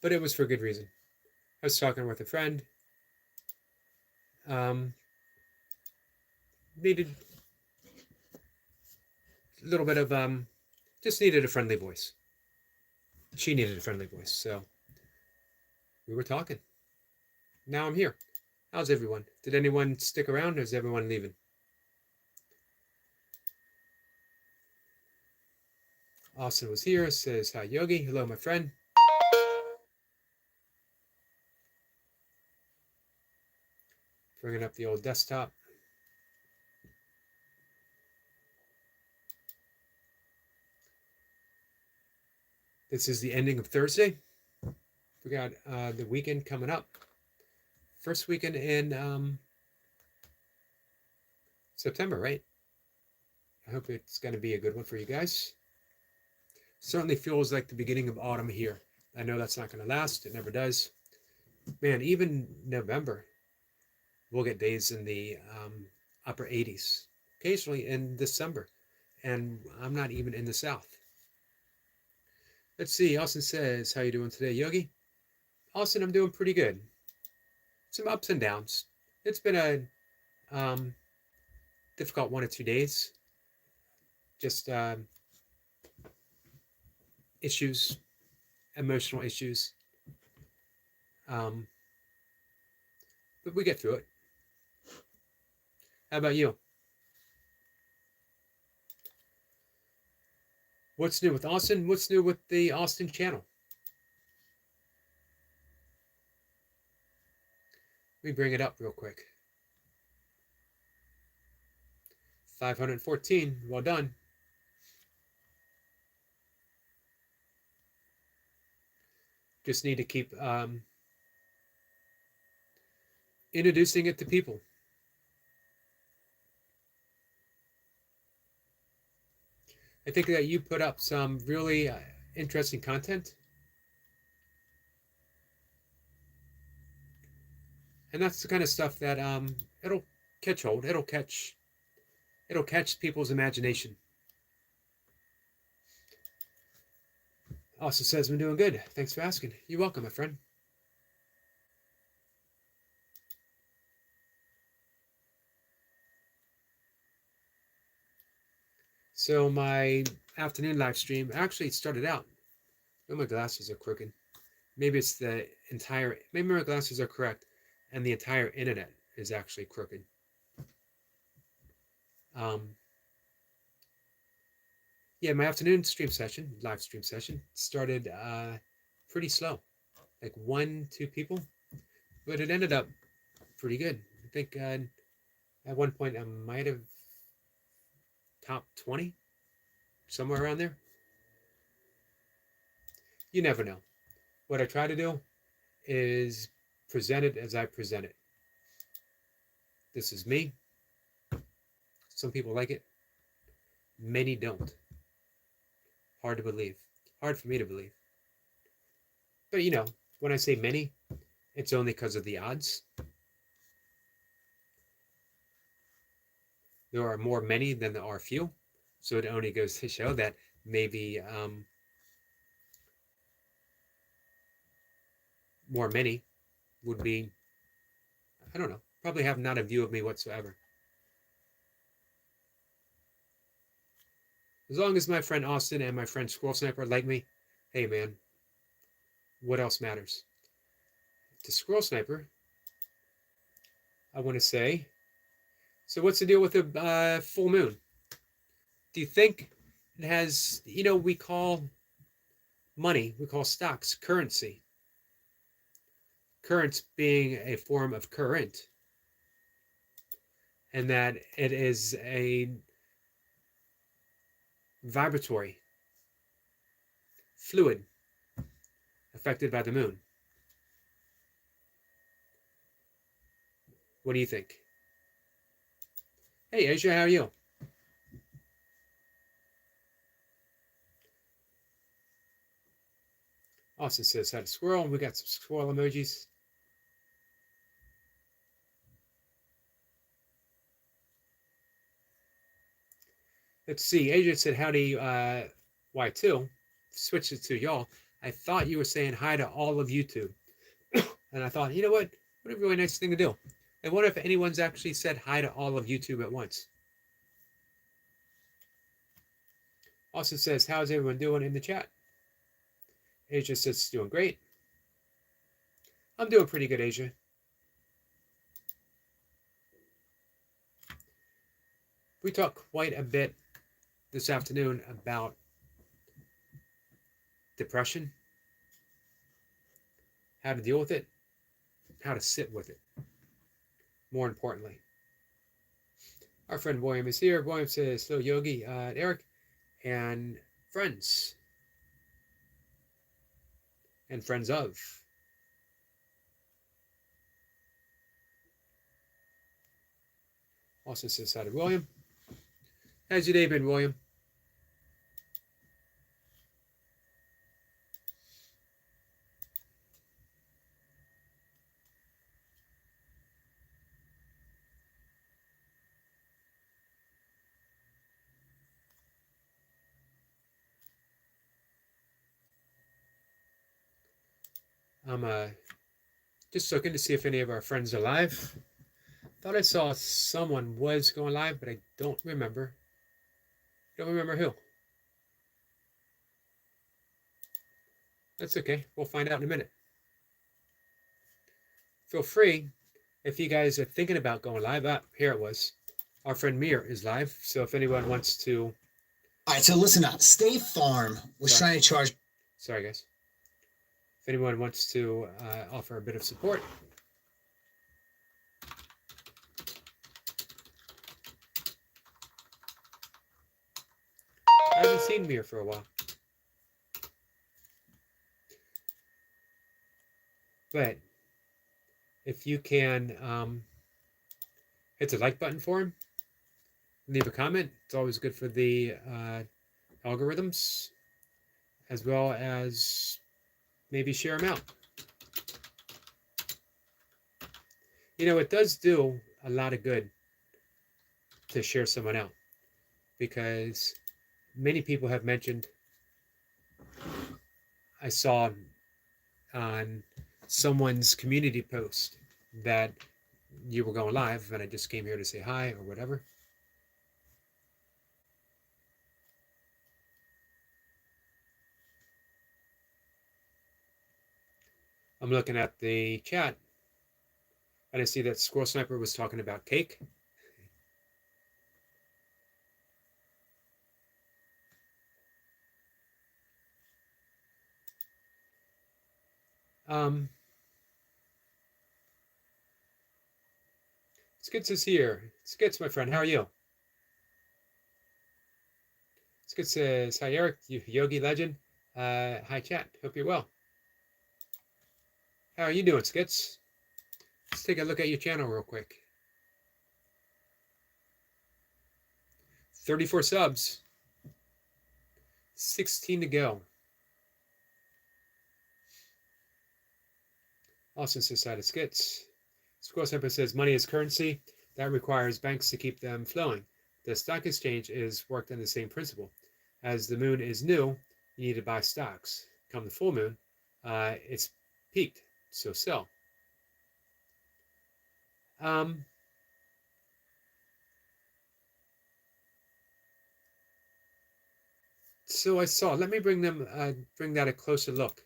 but it was for good reason. I was talking with a friend. Um, Needed a little bit of just needed a friendly voice. She needed a friendly voice, so we were talking. Now I'm here. How's everyone? Did anyone stick around, or is everyone leaving? Austin was here. Says hi, Yogi. Hello, my friend. Bringing up the old desktop. This is the ending of Thursday. We got the weekend coming up. First weekend in September, right? I hope it's going to be a good one for you guys. Certainly feels like the beginning of autumn here. I know that's not going to last. It never does. Man, even November, we'll get days in the upper 80s, occasionally in December. And I'm not even in the South. Let's see. Austin says, how you doing today, Yogi? Austin, I'm doing pretty good. Some ups and downs. It's been a difficult 1 or 2 days. Just issues, emotional issues. Um, but we get through it. How about you? What's new with Austin? What's new with the Austin channel? Let me bring it up real quick. 514. Well done. Just need to keep introducing it to people. I think that you put up some really interesting content. And that's the kind of stuff that it'll catch hold. It'll catch people's imagination. Also says I'm doing good. Thanks for asking. You're welcome, my friend. So my afternoon live stream actually started out. Oh, my glasses are crooked. Maybe it's the entire. Maybe my glasses are correct, and the entire internet is actually crooked. Yeah, my afternoon stream session, live stream session, started pretty slow, like 1, 2 people, but it ended up pretty good. I think at one point I might have top 20, somewhere around there. You never know. What I try to do is present it as I present it. This is me. Some people like it, many don't. Hard to believe. Hard for me to believe. But you know, when I say many, it's only because of the odds. There are more many than there are few. So it only goes to show that maybe more many would be, I don't know, probably have not a view of me whatsoever. As long as my friend Austin and my friend Squirrel Sniper like me, hey man, what else matters? To Squirrel Sniper, I want to say, so what's the deal with the full moon? Do you think it has, we call money, we call stocks currency. Current being a form of current. And that it is a vibratory fluid affected by the moon. What do you think? Hey, Asia, how are you? Austin says, had a squirrel. We got some squirrel emojis. Let's see. Asia said, howdy, Y2. Switch it to y'all. I thought you were saying hi to all of YouTube. And I thought, you know what? What a really nice thing to do. I wonder if anyone's actually said hi to all of YouTube at once. Also says, how's everyone doing in the chat? Asia says, doing great. I'm doing pretty good, Asia. We talked quite a bit this afternoon about depression, how to deal with it, how to sit with it. More importantly, our friend William is here. William says, hello, Yogi, Eric, and friends. And friends of. Also says hi to William. How's your day been, William? I'm just looking to see if any of our friends are live. Thought I saw someone was going live, but I don't remember. Don't remember who. That's okay. We'll find out in a minute. Feel free, if you guys are thinking about going live, here it was. Our friend Mir is live, so if anyone wants to... All right, so listen up. State Farm was trying to charge... Sorry, guys. If anyone wants to offer a bit of support, I haven't seen Mir for a while. But if you can hit the like button for him, leave a comment. It's always good for the algorithms, as well as maybe share them out. You know, it does do a lot of good to share someone out, because many people have mentioned, I saw on someone's community post that you were going live and I just came here to say hi or whatever. I'm looking at the chat and I see that Squirrel Sniper was talking about cake. Skits is here. Skits, my friend, how are you? Skits says, hi Eric, Yogi Legend. Hi chat, hope you're well. How are you doing, Skits? Let's take a look at your channel real quick. 34 subs. 16 to go. Austin says, hi to Skits. Squirrel Sniper says, money is currency. That requires banks to keep them flowing. The stock exchange is worked on the same principle. As the moon is new, you need to buy stocks. Come the full moon, it's peaked, so sell. So I saw, let me bring that a closer look.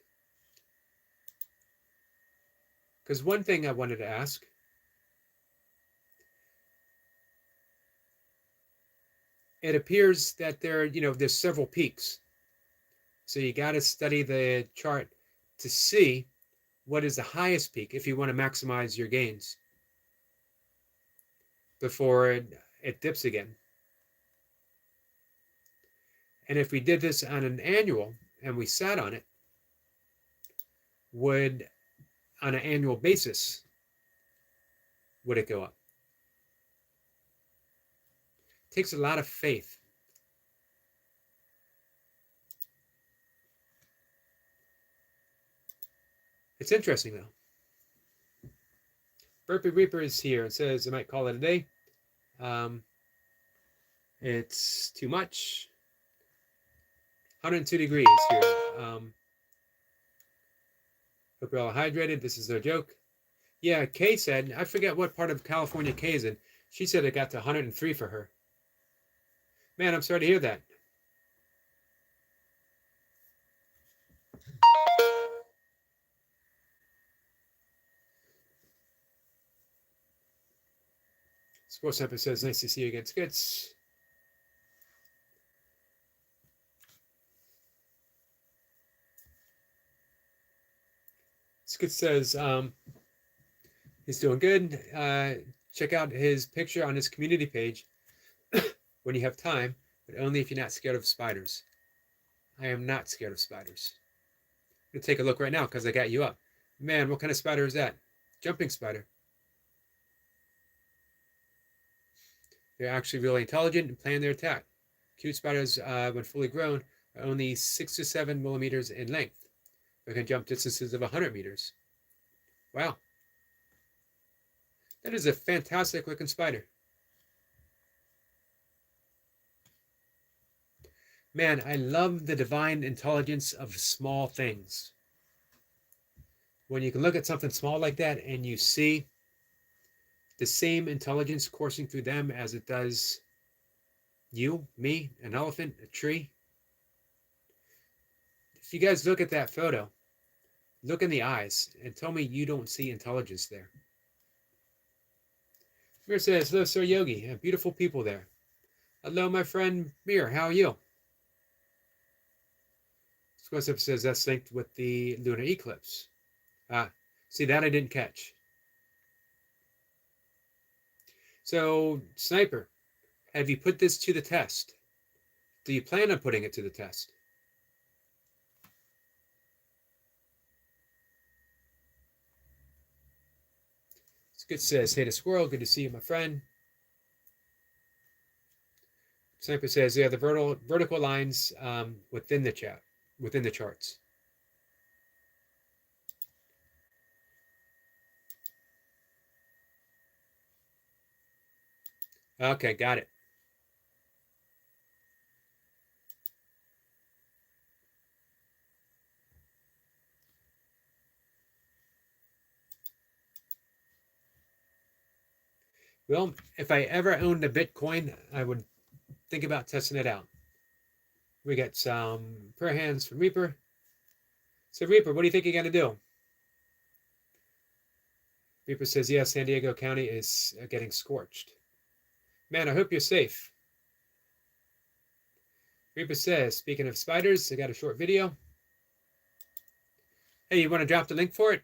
Because one thing I wanted to ask, it appears that there's several peaks. So you got to study the chart to see what is the highest peak if you want to maximize your gains before it dips again. And if we did this on an annual and we sat on it, on an annual basis, would it go up? It takes a lot of faith. It's interesting though. Burpee Reaper is here. It says I might call it a day. It's too much. 102 degrees here. Hope you're all hydrated. This is no joke. Yeah, Kay said, I forget what part of California Kay is in. She said it got to 103 for her. Man, I'm sorry to hear that. Sports Sniper says, nice to see you again, Skits. Skits says, he's doing good. Check out his picture on his community page when you have time, but only if you're not scared of spiders. I am not scared of spiders. I'm going to take a look right now because I got you up. Man, what kind of spider is that? Jumping spider. They're actually really intelligent and plan their attack. Cute spiders, when fully grown, are only 6 to 7 millimeters in length. They can jump distances of 100 meters. Wow. That is a fantastic looking spider. Man, I love the divine intelligence of small things. When you can look at something small like that and you see the same intelligence coursing through them as it does you, me, an elephant, a tree. If you guys look at that photo, look in the eyes and tell me you don't see intelligence there. Mir says, hello, Sir Yogi. Beautiful people there. Hello, my friend Mir. How are you? Squaresip says that's linked with the lunar eclipse. See, that I didn't catch. So, Sniper, have you put this to the test? Do you plan on putting it to the test? Skit says, hey to Squirrel, good to see you, my friend. Sniper says, yeah, the vertical lines within the charts. Okay, got it. Well, if I ever owned a Bitcoin, I would think about testing it out. We got some prayer hands from Reaper. So Reaper, what do you think you're going to do? Reaper says, yeah, San Diego County is getting scorched. Man, I hope you're safe. Reaper says, speaking of spiders, I got a short video. Hey, you want to drop the link for it?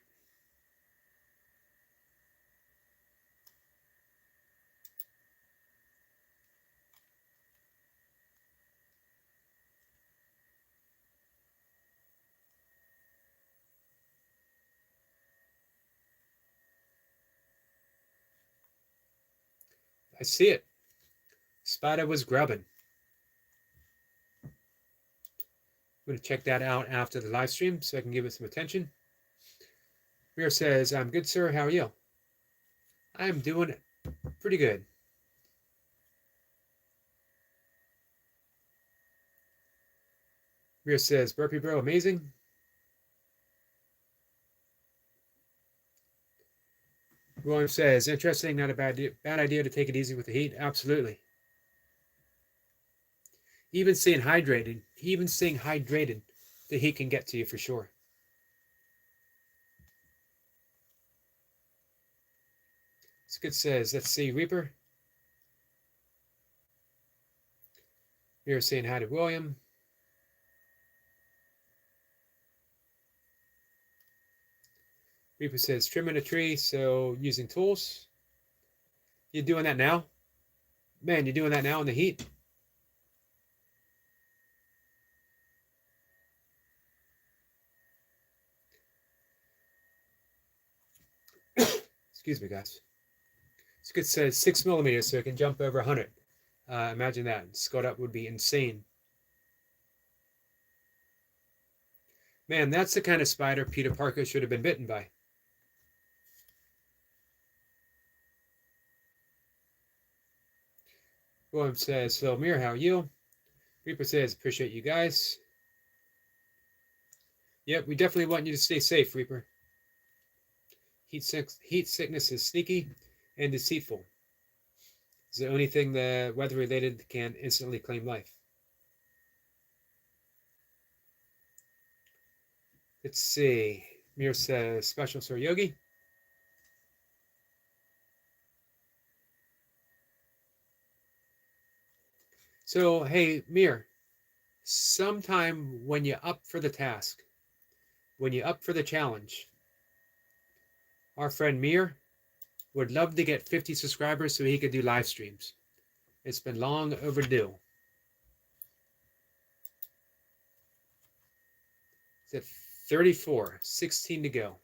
I see it. Spider was grubbing. I'm going to check that out after the live stream so I can give it some attention. Mir says, I'm good, sir. How are you? I'm doing pretty good. Mir says, Burpee Bro, amazing. William says, interesting, not a bad idea to take it easy with the heat. Absolutely. Even staying hydrated, the heat can get to you for sure. Skid says, let's see, Reaper. You're saying hi to William. Reaper says, trimming a tree, so using tools. You're doing that now? Man, you're doing that now in the heat? Excuse me, guys. Skid says 6 millimeters, so it can jump over 100. Imagine that. Scott up would be insane. Man, that's the kind of spider Peter Parker should have been bitten by. William says, hello, Mir, how are you? Reaper says, appreciate you guys. Yep, we definitely want you to stay safe, Reaper. Heat sickness is sneaky and deceitful. It's the only thing the weather-related can instantly claim life. Let's see. Mir says, special Sir Yogi. So, hey, Mir, sometime when you're up for the task, when you're up for the challenge, our friend Mir would love to get 50 subscribers so he could do live streams. It's been long overdue. It's at 34, 16 to go.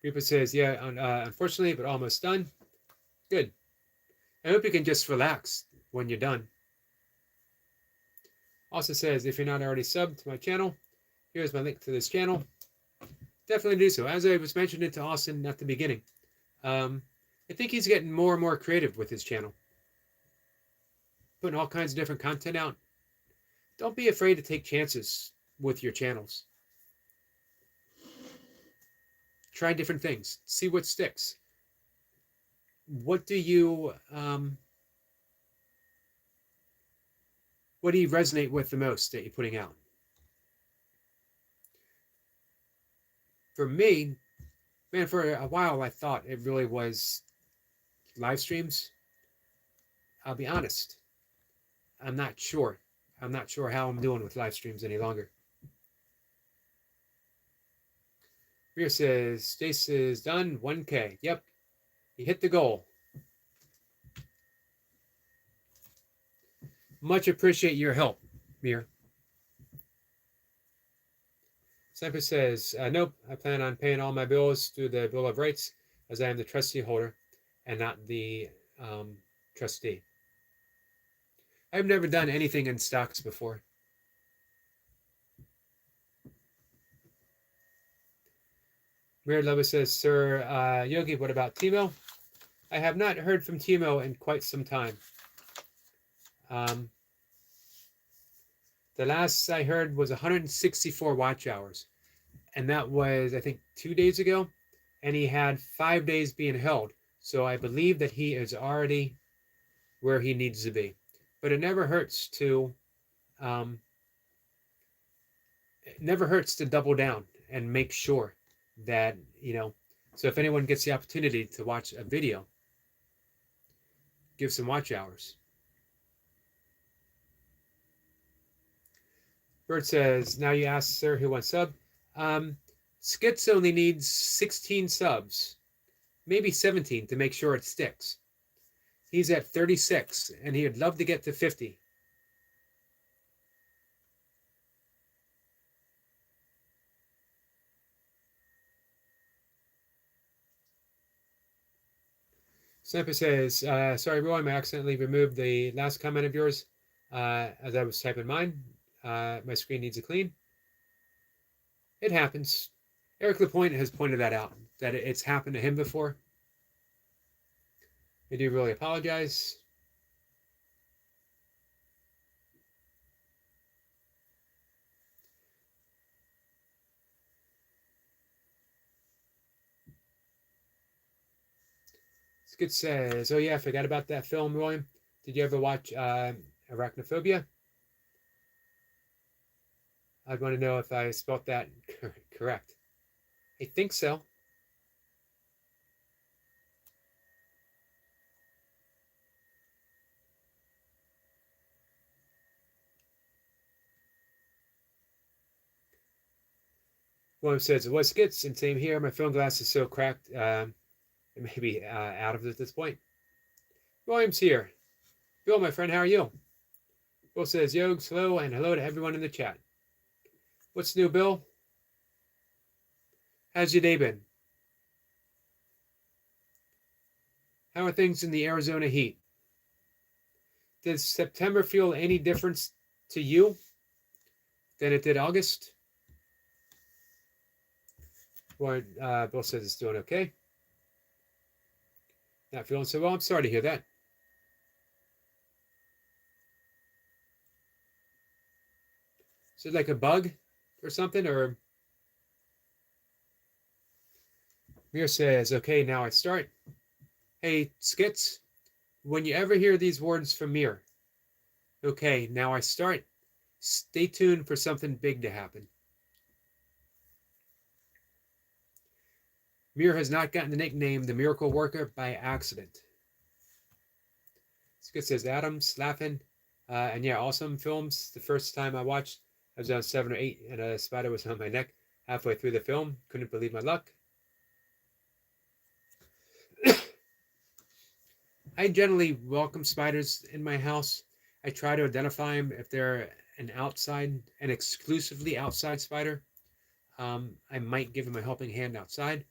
Reaper says, yeah, unfortunately, but almost done. Good. I hope you can just relax when you're done. Also says, if you're not already subbed to my channel, here's my link to this channel. Definitely do so. As I was mentioning to Austin at the beginning, I think he's getting more and more creative with his channel. Putting all kinds of different content out. Don't be afraid to take chances with your channels. Try different things. See what sticks. What do you resonate with the most that you're putting out? For me, man, for a while I thought it really was live streams. I'll be honest. I'm not sure. I'm not sure how I'm doing with live streams any longer. Rhea says, Stace is done, 1K. Yep, he hit the goal. Much appreciate your help, Mir. Sniper says, nope, I plan on paying all my bills through the Bill of Rights as I am the trustee holder and not the trustee. I've never done anything in stocks before. Weird Lover says, Sir Yogi, what about Timo? I have not heard from Timo in quite some time. The last I heard was 164 watch hours. And that was, I think, 2 days ago. And he had 5 days being held. So I believe that he is already where he needs to be. But it never hurts to double down and make sure that, so if anyone gets the opportunity to watch a video, give some watch hours. Bert says, now you ask, sir, who wants sub? Skits only needs 16 subs, maybe 17 to make sure it sticks. He's at 36, and he'd love to get to 50. Sniper says, sorry, Roy, I accidentally removed the last comment of yours as I was typing mine. My screen needs a clean. It happens. Eric Lapointe has pointed that out, that it's happened to him before. I do really apologize. Skid says, oh yeah, I forgot about that film, William. Did you ever watch Arachnophobia? I'd want to know if I spelt that correct. I think so. William says, it was skits, and same here. My film glass is so cracked, it may be out of it at this point. William's here. Bill, my friend, how are you? Bill says, Yogs, hello, and hello to everyone in the chat. What's new, Bill? How's your day been? How are things in the Arizona heat? Does September feel any different to you than it did August? Bill says it's doing okay. Not feeling so well. I'm sorry to hear that. Is it like a bug or something? Or Mir says, okay, now I start. Hey, Skits, when you ever hear these words from Mir, okay, now I start, stay tuned for something big to happen. Mir has not gotten the nickname the Miracle Worker by accident. Skits says, Adam's laughing. And yeah, awesome films. The first time I watched, I was on 7 or 8, and a spider was on my neck halfway through the film. Couldn't believe my luck. I generally welcome spiders in my house. I try to identify them if they're an exclusively outside spider. I might give them a helping hand outside.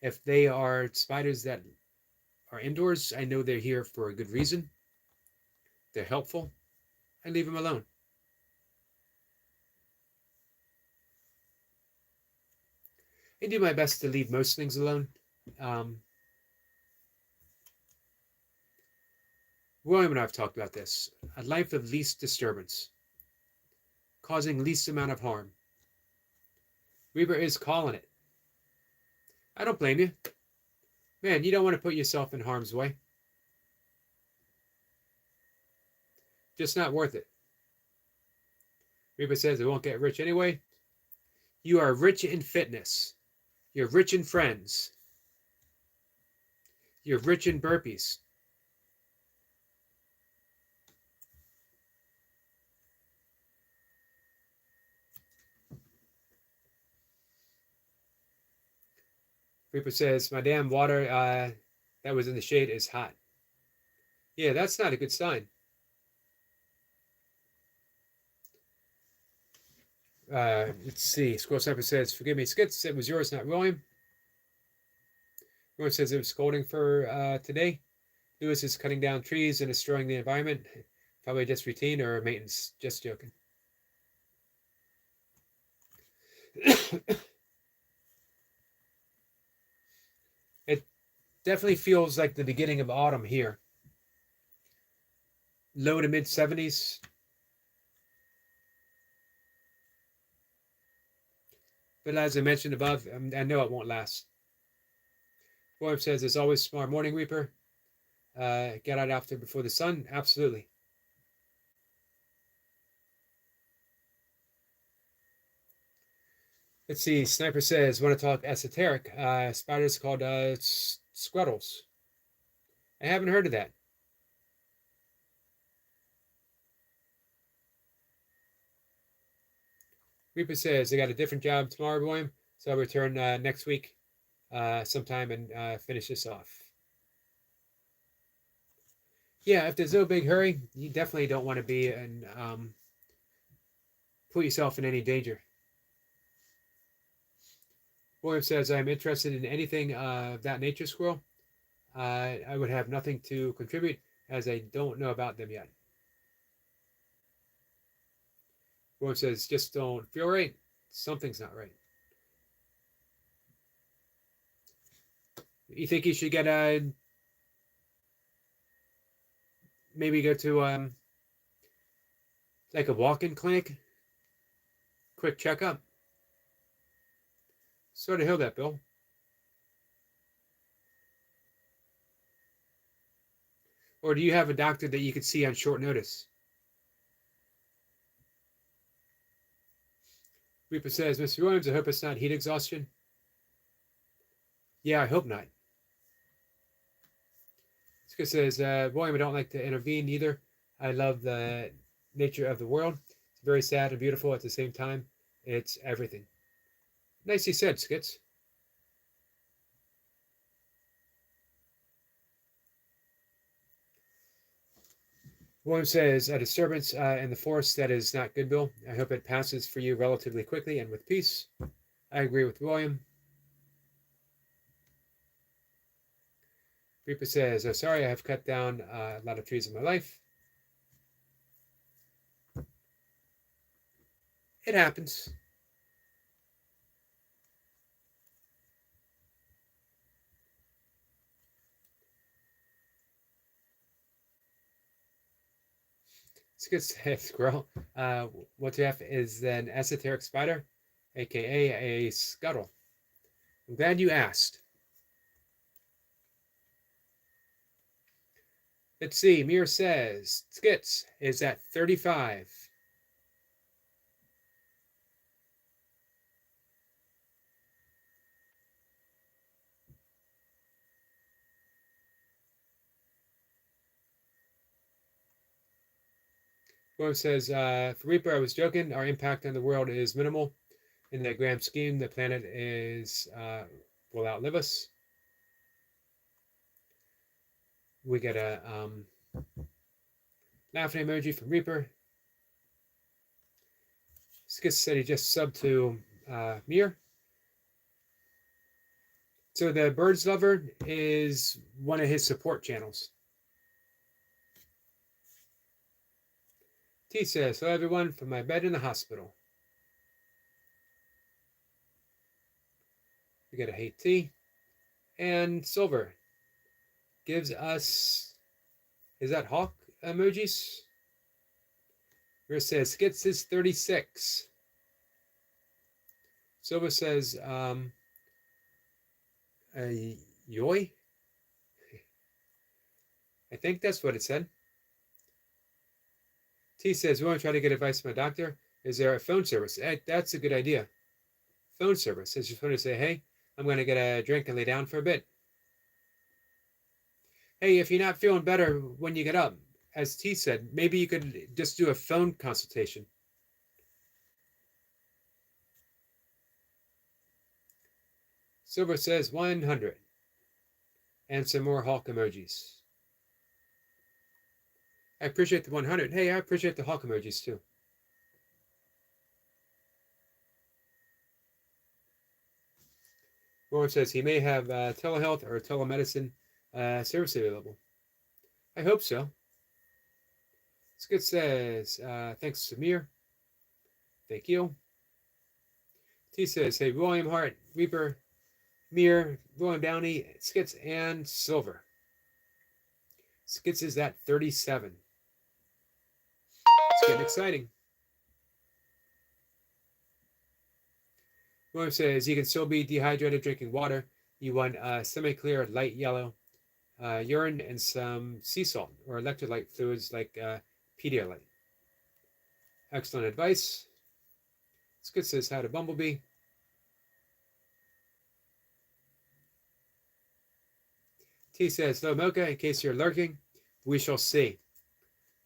If they are spiders that are indoors, I know they're here for a good reason. They're helpful. I leave them alone. I do my best to leave most things alone. William and I have talked about this. A life of least disturbance, causing least amount of harm. Reaper is calling it. I don't blame you. Man, you don't want to put yourself in harm's way. Just not worth it. Reaper says it won't get rich anyway. You are rich in fitness. You're rich in friends. You're rich in burpees. Reaper says, my damn water that was in the shade is hot. Yeah, that's not a good sign. Let's see. Squirrel Sniper says, forgive me, Skits. It was yours, not William. William says it was scolding for today. Lewis is cutting down trees and destroying the environment. Probably just routine or maintenance. Just joking. It definitely feels like the beginning of autumn here. Low to mid 70s. But as I mentioned above, I know it won't last. William says, there's always tomorrow morning, Reaper. Get out after before the sun. Absolutely. Let's see. Sniper says, want to talk esoteric. Spiders called squirrels. I haven't heard of that. Reaper says, I got a different job tomorrow, William, so I'll return next week sometime and finish this off. Yeah, if there's no big hurry, you definitely don't want to be and put yourself in any danger. William says, I'm interested in anything of that nature, Squirrel. I would have nothing to contribute as I don't know about them yet. William says, just don't feel right. Something's not right. You think you should get maybe go to like a walk-in clinic? Quick checkup? Sort of heal that, Bill. Or do you have a doctor that you could see on short notice? Reaper says, Mr. Williams, I hope it's not heat exhaustion. Yeah, I hope not. Skip says, William, I don't like to intervene either. I love the nature of the world. It's very sad and beautiful at the same time. It's everything. Nicely said, Skits. William says, a disturbance in the forest, that is not good, Bill. I hope it passes for you relatively quickly and with peace. I agree with William. Reaper says, sorry, I have cut down a lot of trees in my life. It happens. It's good stuff, Squirrel. What you have is an esoteric spider, aka a scuttle. I'm glad you asked. Let's see. Mir says Skits is at 35. William says, for Reaper, I was joking. Our impact on the world is minimal. In the grand scheme, the planet will outlive us. We get a laughing emoji from Reaper. Skits said he just subbed to Mir. So the Birds Lover is one of his support channels. T says, hello everyone from my bed in the hospital. We get a hate T. And Silver gives us, is that Hawk emojis? Mir says, Skits is 36. Silver says, Yoy? I think that's what it said. T says, we want to try to get advice from a doctor. Is there a phone service? That's a good idea. Phone service. It's just going to say, hey, I'm going to get a drink and lay down for a bit. Hey, if you're not feeling better when you get up, as T said, maybe you could just do a phone consultation. Silver says 100. And some more Hulk emojis. I appreciate the 100. Hey, I appreciate the Hulk emojis too. Warren says he may have telehealth or telemedicine service available. I hope so. Skit says, thanks, Samir. Thank you. T says, hey, William Hart, Reaper, Mir, William Downey, Skits, and Silver. Skits is at 37. It's getting exciting. William says, you can still be dehydrated drinking water. You want semi-clear, light yellow urine and some sea salt or electrolyte fluids like Pedialyte. Excellent advice. Skit says, how to Bumblebee. T says, hello, Mocha. In case you're lurking, we shall see.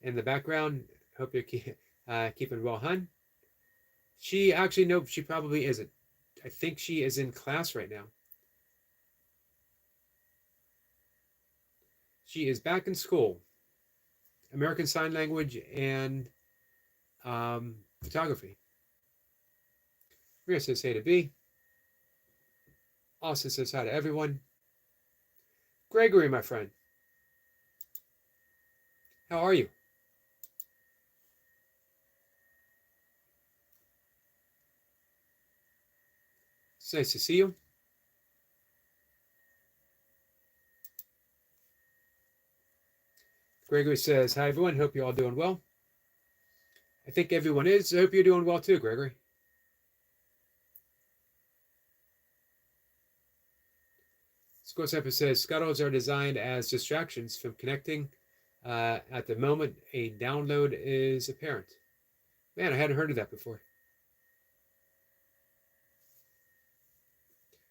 In the background, hope you're keeping well, hun. She actually, no, she probably isn't. I think she is in class right now. She is back in school. American Sign Language and photography. Maria says, hey to B. Austin says, hi to everyone. Gregory, my friend. How are you? It's nice to see you. Gregory says, hi everyone, hope you're all doing well. I think everyone is. I hope you're doing well too, Gregory. Scorsese says, scuttles are designed as distractions from connecting. At the moment a download is apparent. Man, I hadn't heard of that before.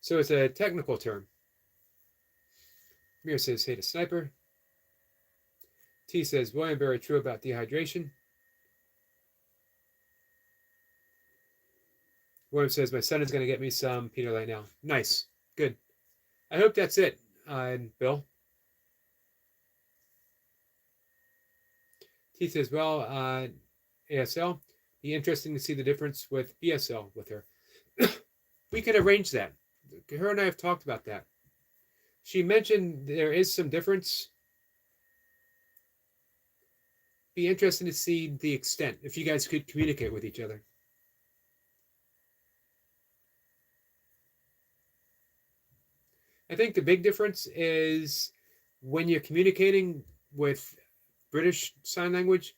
So it's a technical term. Mir says, hey to Sniper. T says, William, very true about dehydration. William says, my son is going to get me some Pedialyte now. Nice. Good. I hope that's it, Bill. T says, well, ASL, be interesting to see the difference with BSL with her. We could arrange that. Her and I have talked about that. She mentioned there is some difference. Be interesting to see the extent, if you guys could communicate with each other. I think the big difference is when you're communicating with British Sign Language,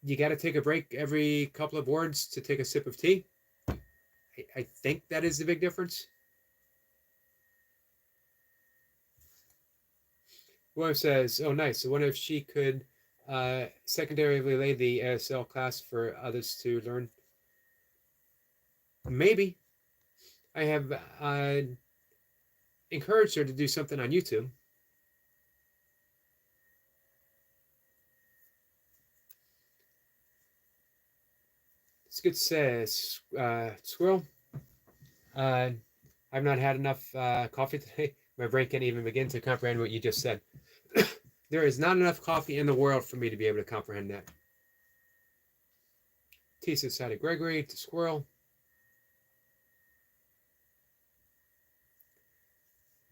you got to take a break every couple of words to take a sip of tea. I think that is the big difference. William says, oh, nice. I wonder if she could secondarily lay the ASL class for others to learn. Maybe. I have encouraged her to do something on YouTube. Skid says, Squirrel, I've not had enough coffee today. My brain can't even begin to comprehend what you just said. There is not enough coffee in the world for me to be able to comprehend that. T says, hi to Gregory, to Squirrel.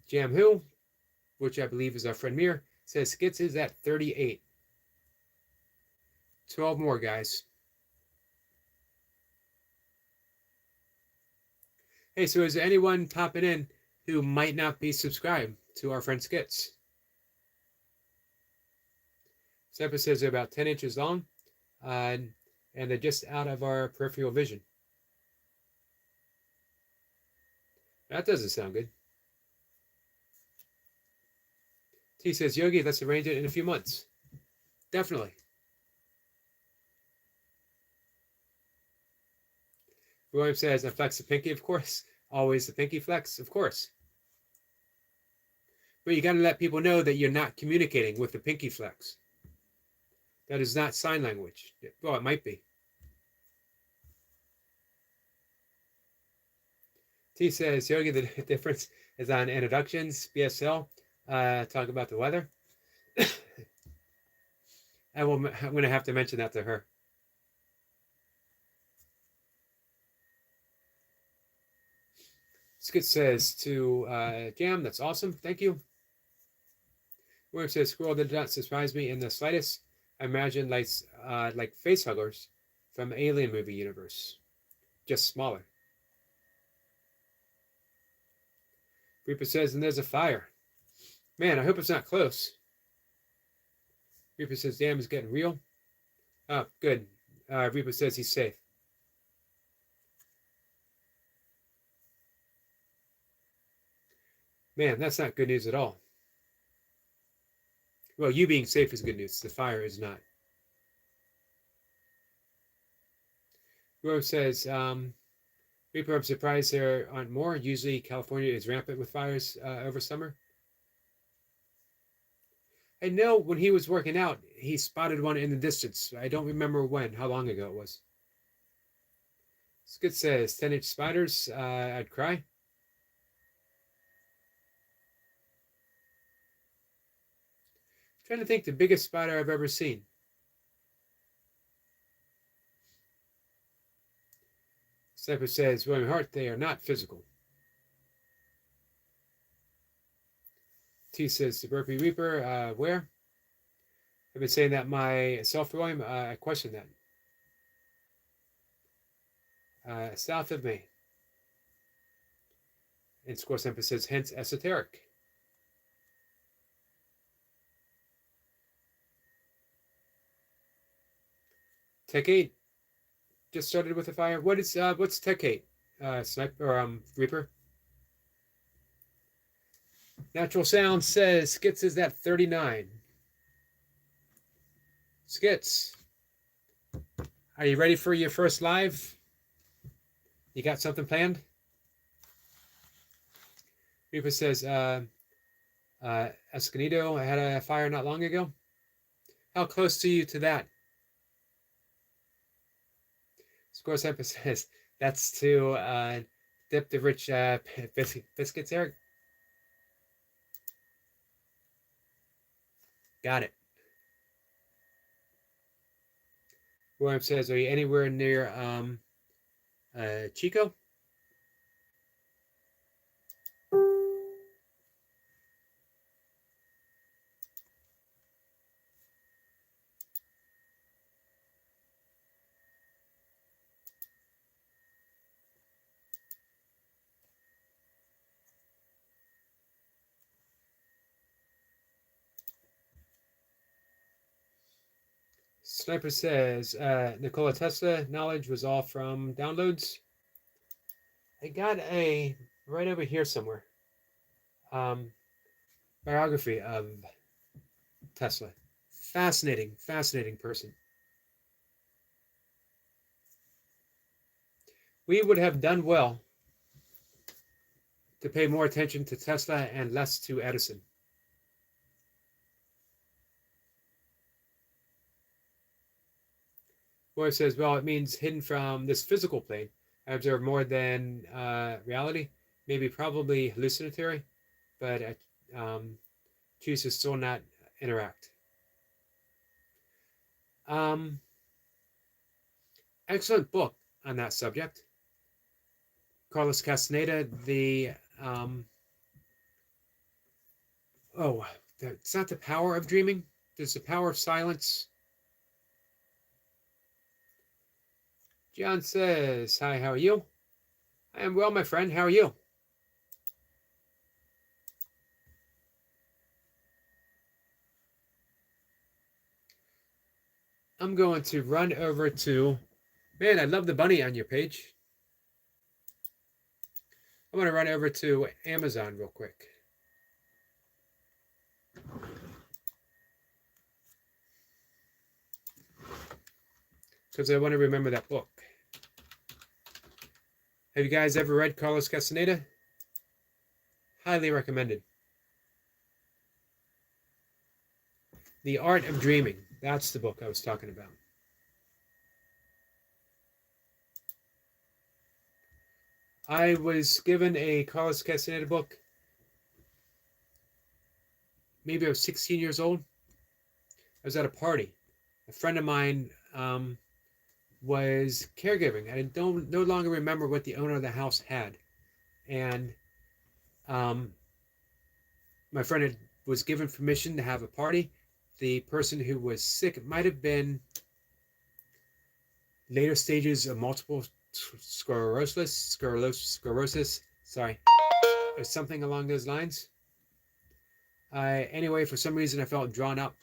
Jam Who, which I believe is our friend Mir, says Skits is at 38. 12 more, guys. Hey, so is there anyone topping in who might not be subscribed to our friend Skits? This episode is about 10 inches long, and they're just out of our peripheral vision. That doesn't sound good. T says, Yogi, let's arrange it in a few months. Definitely. William says, I flex the pinky, of course. Always the pinky flex, of course. But you got to let people know that you're not communicating with the pinky flex. That is not sign language. Well, it might be. T says, Yogi, the difference is on introductions, BSL, talk about the weather. I'm going to have to mention that to her. Skit says to Jam, that's awesome. Thank you. William says, Squirrel did not surprise me in the slightest. I imagine like facehuggers from Alien movie universe, just smaller. Reaper says, and there's a fire. Man, I hope it's not close. Reaper says, damn, is getting real. Oh, good. Reaper says he's safe. Man, that's not good news at all. Well, you being safe is good news. The fire is not. Rose says, Reaper, I'm surprised there aren't more. Usually California is rampant with fires over summer. I know when he was working out, he spotted one in the distance. I don't remember when, how long ago it was. Skid says, 10-inch spiders, I'd cry. I'm trying to think the biggest spider I've ever seen. Sniper says, William Hart, they are not physical. T says, the Burpee Reaper, where? I've been saying that myself, William. I question that. South of me. And Score Sniper says, hence esoteric. Tech 8 just started with a fire. What's Tech 8? Sniper or Reaper? Natural Sound says Skits is at 39. Skits, are you ready for your first live? You got something planned? Reaper says, Escondido had a fire not long ago. How close are you to that? Score Sniper says, that's to dip the rich biscuits, Eric. Got it. William says, are you anywhere near Chico? Sniper says, Nikola Tesla knowledge was all from downloads. I got a, right over here somewhere, biography of Tesla. Fascinating, fascinating person. We would have done well to pay more attention to Tesla and less to Edison. Boy says, well, it means hidden from this physical plane. I observe more than reality, maybe probably hallucinatory, but I choose to still not interact. Excellent book on that subject. Carlos Castaneda, it's not The Power of Dreaming. There's The Power of Silence. John says, hi, how are you? I am well, my friend. How are you? I'm going to run over to, man, I love the bunny on your page. I'm going to run over to Amazon real quick. Because I want to remember that book. Have you guys ever read Carlos Castaneda? Highly recommended. The Art of Dreaming. That's the book I was talking about. I was given a Carlos Castaneda book. Maybe I was 16 years old. I was at a party. A friend of mine was caregiving. I no longer remember what the owner of the house had. And my friend was given permission to have a party. The person who was sick, it might have been later stages of multiple sclerosis, sorry, or something along those lines. Anyway, for some reason, I felt drawn up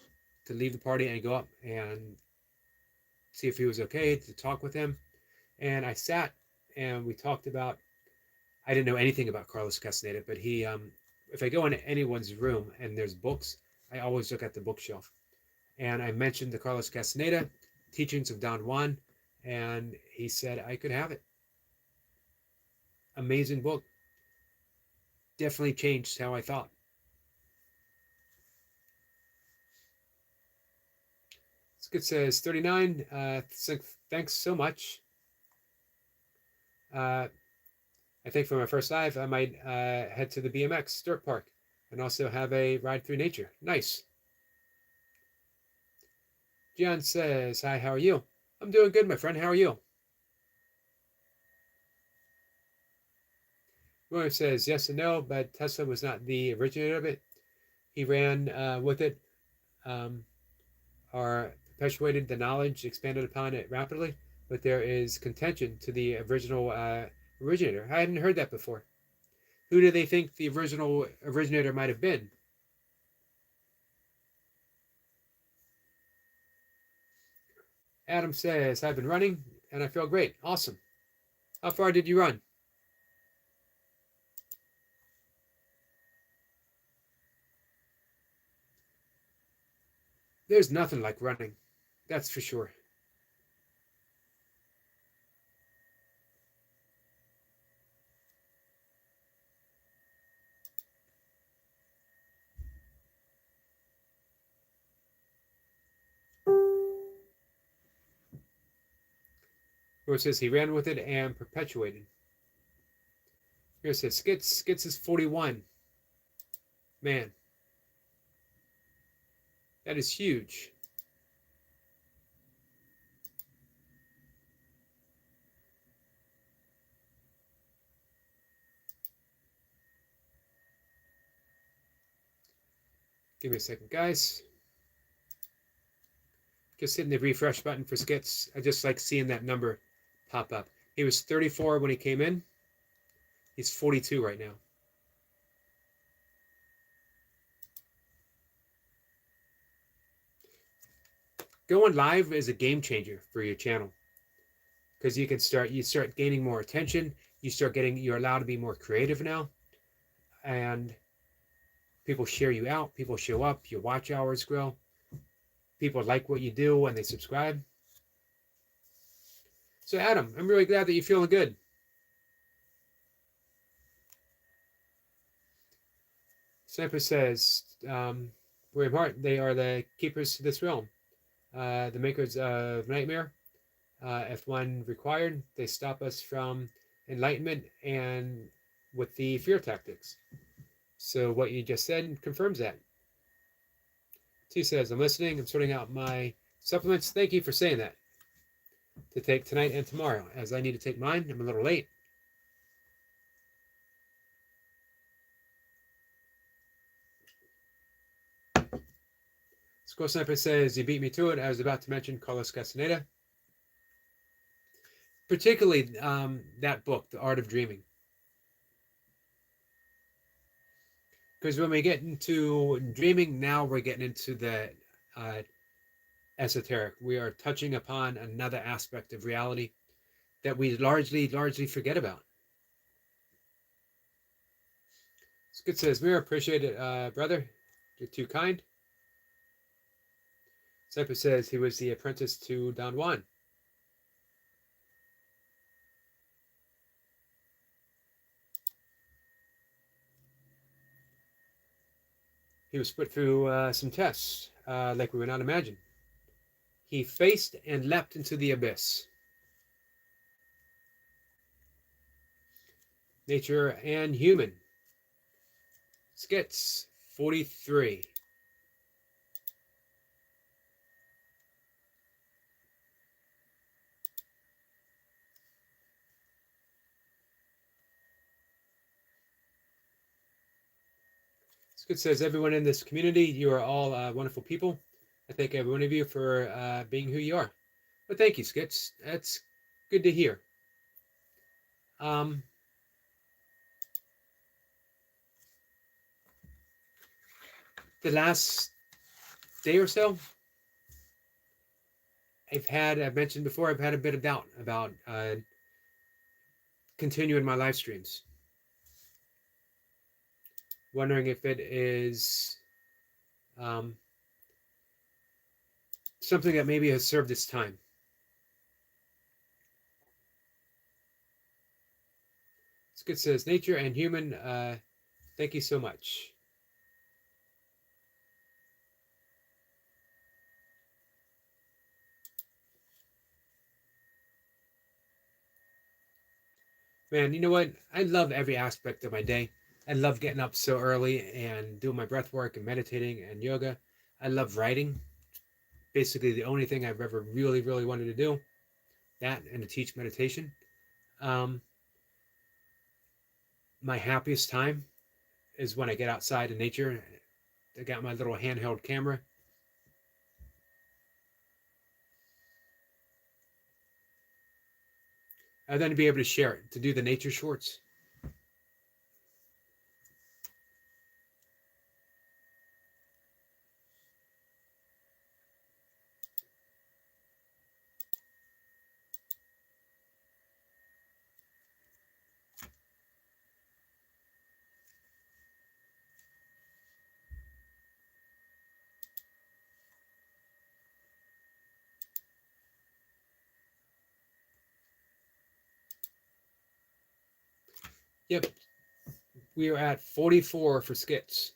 to leave the party and go up and see if he was okay, to talk with him. And I sat and we talked about, I didn't know anything about Carlos Castaneda, but he, if I go into anyone's room and there's books, I always look at the bookshelf. And I mentioned the Carlos Castaneda, Teachings of Don Juan, and he said I could have it. Amazing book. Definitely changed how I thought. Skid says 39. Thanks so much. I think for my first live, I might head to the BMX dirt park and also have a ride through nature. Nice. John says, hi, how are you? I'm doing good, my friend. How are you? William says, yes and no, but Tesla was not the originator of it. He ran with it, or perpetuated the knowledge, expanded upon it rapidly, but there is contention to the original originator. I hadn't heard that before. Who do they think the original originator might have been? Adam says, I've been running and I feel great. Awesome. How far did you run? There's nothing like running. That's for sure. Where it says he ran with it and perpetuated. Here it says Skits is 41. Man. That is huge. Give me a second, guys. Just hitting the refresh button for Skits. I just like seeing that number pop up. He was 34 when he came in. He's 42 right now. going live is a game changer for your channel, because you start gaining more attention. You're allowed to be more creative now, and people share you out. People show up. Your watch hours grow. People like what you do and they subscribe. So Adam, I'm really glad that you're feeling good. Sniper says, William Hart, they are the keepers to this realm. The makers of Nightmare. F1 required, they stop us from enlightenment and with the fear tactics. So what you just said confirms that. T says, I'm listening. I'm sorting out my supplements. Thank you for saying that. To take tonight and tomorrow, as I need to take mine. I'm a little late. Score Sniper says, you beat me to it. I was about to mention Carlos Castaneda. Particularly that book, The Art of Dreaming. Because when we get into dreaming, now we're getting into the esoteric. We are touching upon another aspect of reality that we largely forget about. Skid says, Mira, appreciate it, brother. You're too kind. Sniper says he was the apprentice to Don Juan. He was put through some tests, like we would not imagine. He faced and leapt into the abyss. Nature and Human. Skits 43. Skit says, everyone in this community, you are all wonderful people. I thank every one of you for being who you are. But thank you, Skits. That's good to hear. The last day or so, I've mentioned before, I've had a bit of doubt about continuing my live streams. Wondering if it is something that maybe has served its time. Skid says, Nature and Human, thank you so much. Man, you know what? I love every aspect of my day. I love getting up so early and doing my breath work and meditating and yoga. I love writing. Basically, the only thing I've ever really wanted to do. That and to teach meditation. My happiest time is when I get outside in nature. I got my little handheld camera. And then to be able to share it, to do the nature shorts. Yep. We are at 44 for skits.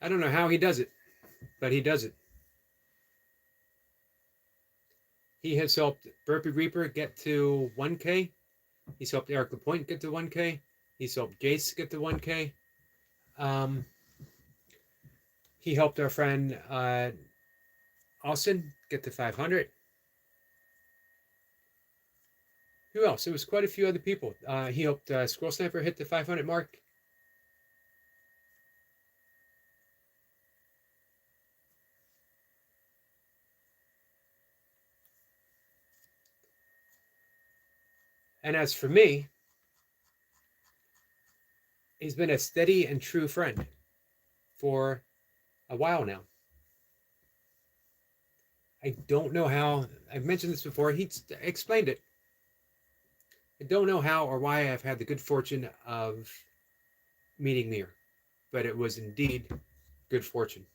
I don't know how he does it, but he does it. He has helped Burpee Reaper get to 1K. He's helped Eric LaPointe get to 1K. He's helped Jace get to 1K. He helped our friend Austin get to 500. Who else? It was quite a few other people. He helped Squirrel Sniper hit the 500 mark. And as for me, he's been a steady and true friend for a while now. I don't know how. I've mentioned this before. He explained it. I don't know how or why I've had the good fortune of meeting Mir, but it was indeed good fortune.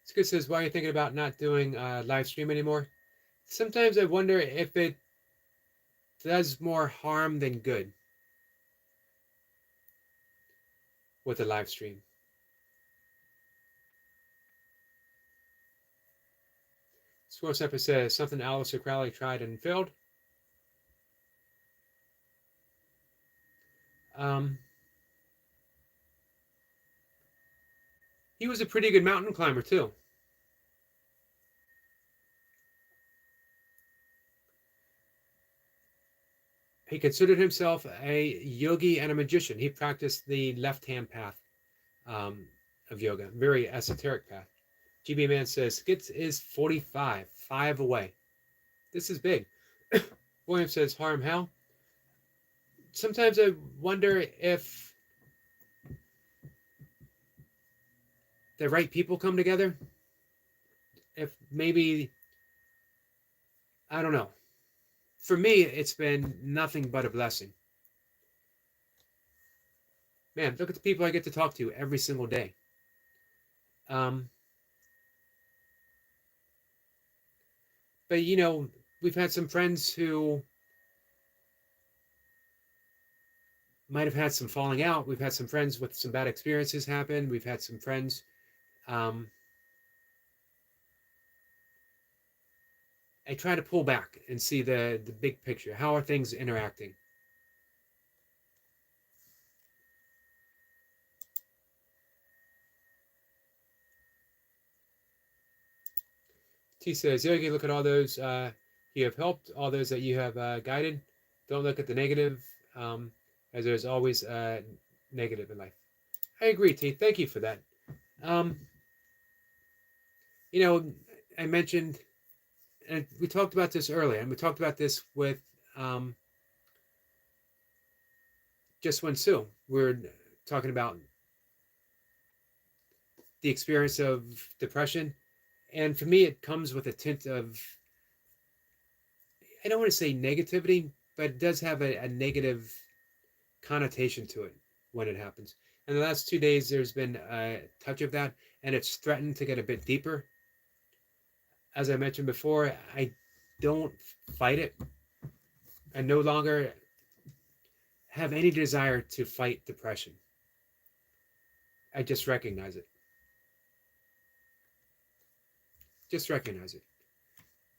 Skid says, why are you thinking about not doing live stream anymore? Sometimes I wonder if it does more harm than good with a live stream. Score Stepper says, something Aleister Crowley tried and failed. He was a pretty good mountain climber too. He considered himself a yogi and a magician. He practiced the left-hand path of yoga, very esoteric path. GB Man says, Skits is 45, 5 away. This is big. William says, harm how? Sometimes I wonder if the right people come together. If maybe, I don't know. For me, it's been nothing but a blessing. Man, look at the people I get to talk to every single day. But, you know, we've had some friends who might have had some falling out. We've had some friends with some bad experiences happen. We've had some friends. I try to pull back and see the big picture. How are things interacting? T says, Yogi, look at all those you have helped, all those that you have guided. Don't look at the negative, as there's always negative in life. I agree, T. Thank you for that. You know, I mentioned, and we talked about this earlier, and we talked about this with Just One Sue. We're talking about the experience of depression. And for me, it comes with a tint of, I don't want to say negativity, but it does have a negative connotation to it when it happens. In the last 2 days, there's been a touch of that, and it's threatened to get a bit deeper. As I mentioned before, I don't fight it. I no longer have any desire to fight depression. I just recognize it. Just recognize it.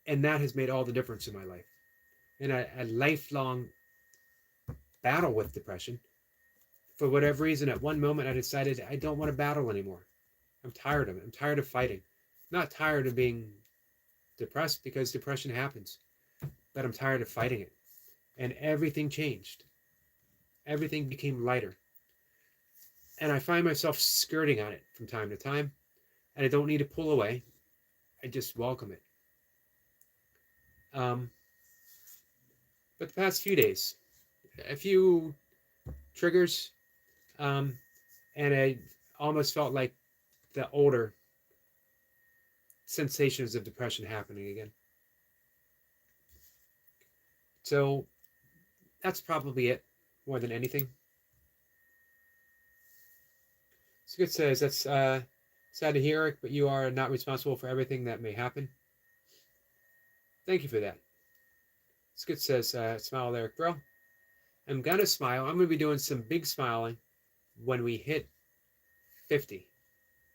And that has made all the difference in my life. In a lifelong battle with depression, for whatever reason, at one moment I decided I don't want to battle anymore. I'm tired of it. I'm tired of fighting. I'm not tired of being depressed, because depression happens, but I'm tired of fighting it. And everything changed. Everything became lighter. And I find myself skirting on it from time to time, and I don't need to pull away. I just welcome it. But the past few days, a few triggers, and I almost felt like the older sensations of depression happening again. So that's probably it, more than anything. Skid says, that's sad to hear, Eric, but you are not responsible for everything that may happen. Thank you for that. Skid says, smile, Eric, bro. I'm going to smile. I'm going to be doing some big smiling when we hit 50.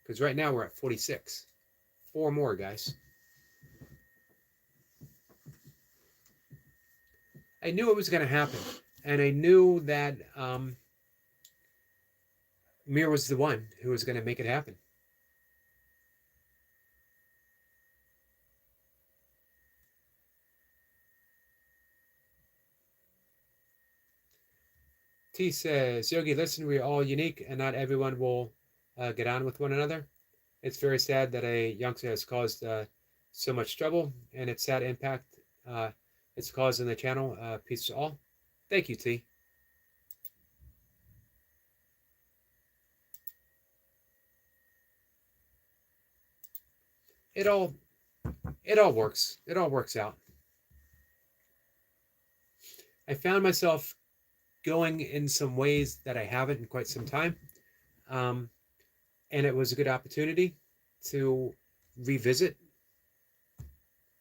Because right now we're at 46. 4 more, guys. I knew it was going to happen. And I knew that Mir was the one who was going to make it happen. T says, Yogi, listen, we're all unique and not everyone will get on with one another. It's very sad that a youngster has caused so much trouble, and its sad impact it's caused on the channel. Peace to all. Thank you, T. it all works. It all works out. I found myself going in some ways that I haven't in quite some time. And it was a good opportunity to revisit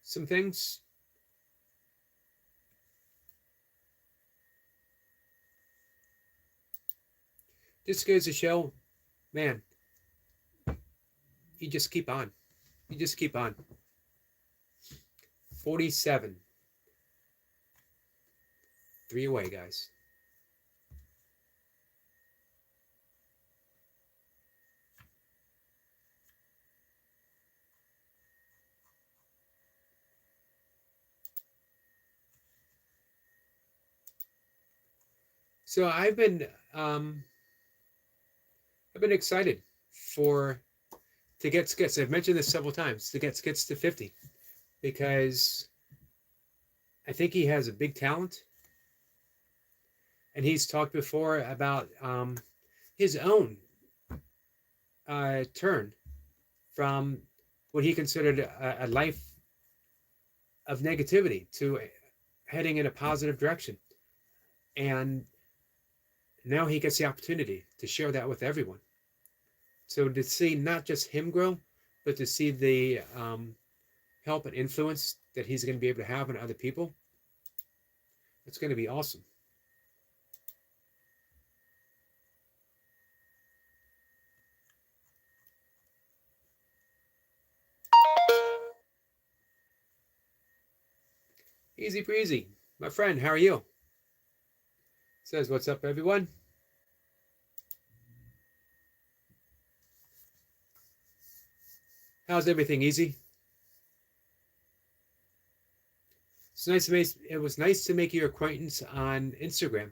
some things. Just goes to show, man, you just keep on. You just keep on. 47. 3 away, guys. So I've been excited to get skits. I've mentioned this several times, to get skits to 50, because I think he has a big talent, and he's talked before about his own turn from what he considered a life of negativity to heading in a positive direction, and now he gets the opportunity to share that with everyone. So to see not just him grow, but to see the help and influence that he's going to be able to have on other people, it's going to be awesome. Easy breezy. My friend, how are you? Says, what's up, everyone? How's everything? Easy? It's nice to make, it was nice to make your acquaintance on Instagram.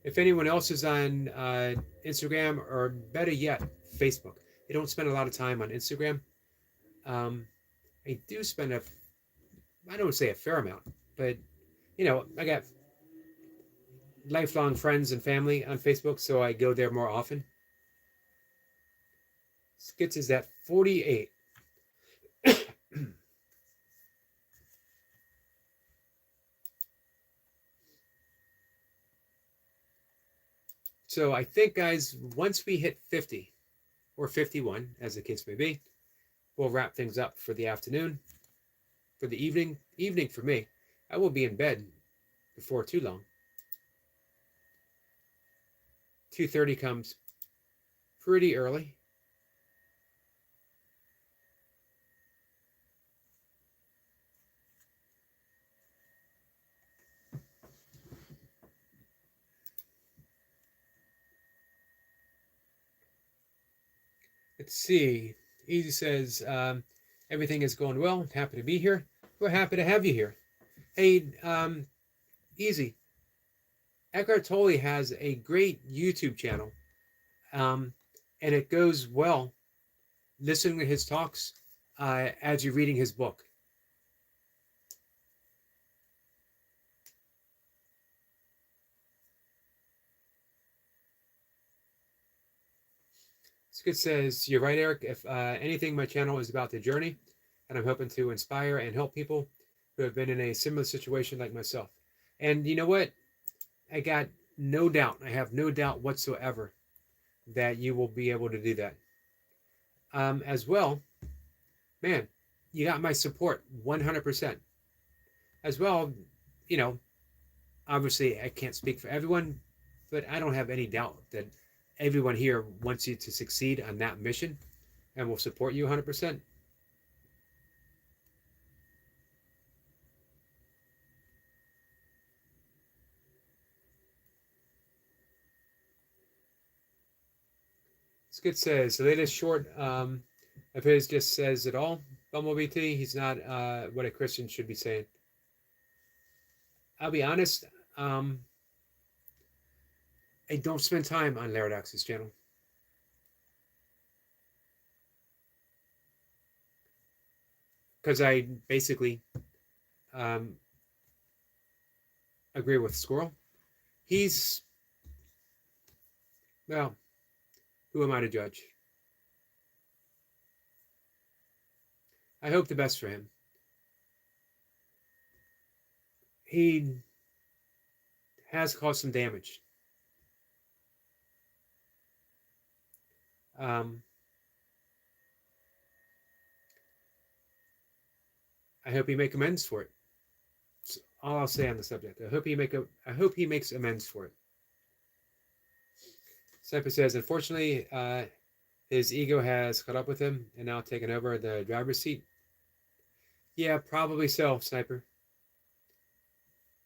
If anyone else is on Instagram, or better yet, Facebook, I don't spend a lot of time on Instagram. I do spend I don't say a fair amount, but I got lifelong friends and family on Facebook, so I go there more often. Skits is at 48. So I think, guys, once we hit 50 or 51, as the case may be, we'll wrap things up for the afternoon. For the evening for me, I will be in bed before too long. 2:30 comes pretty early. Let's see. Easy says, everything is going well. Happy to be here. We're happy to have you here. Hey, Easy. Eckhart Tolle has a great YouTube channel, and it goes well listening to his talks as you're reading his book. Skid says, you're right, Eric. If anything, my channel is about the journey, and I'm hoping to inspire and help people who have been in a similar situation like myself. And you know what? I got no doubt, I have no doubt whatsoever that you will be able to do that. As well, man, you got my support 100%. As well, obviously I can't speak for everyone, but I don't have any doubt that everyone here wants you to succeed on that mission and will support you 100%. Skid says, the latest short of his just says it all. Bumblebee T, he's not what a Christian should be saying. I'll be honest, I don't spend time on Laradox's channel. Because I basically agree with Squirrel. He's, well, who am I to judge? I hope the best for him. He has caused some damage. I hope he make amends for it. That's all I'll say on the subject. I hope he makes amends for it. Sniper says, unfortunately, his ego has caught up with him and now taken over the driver's seat. Yeah, probably so, Sniper.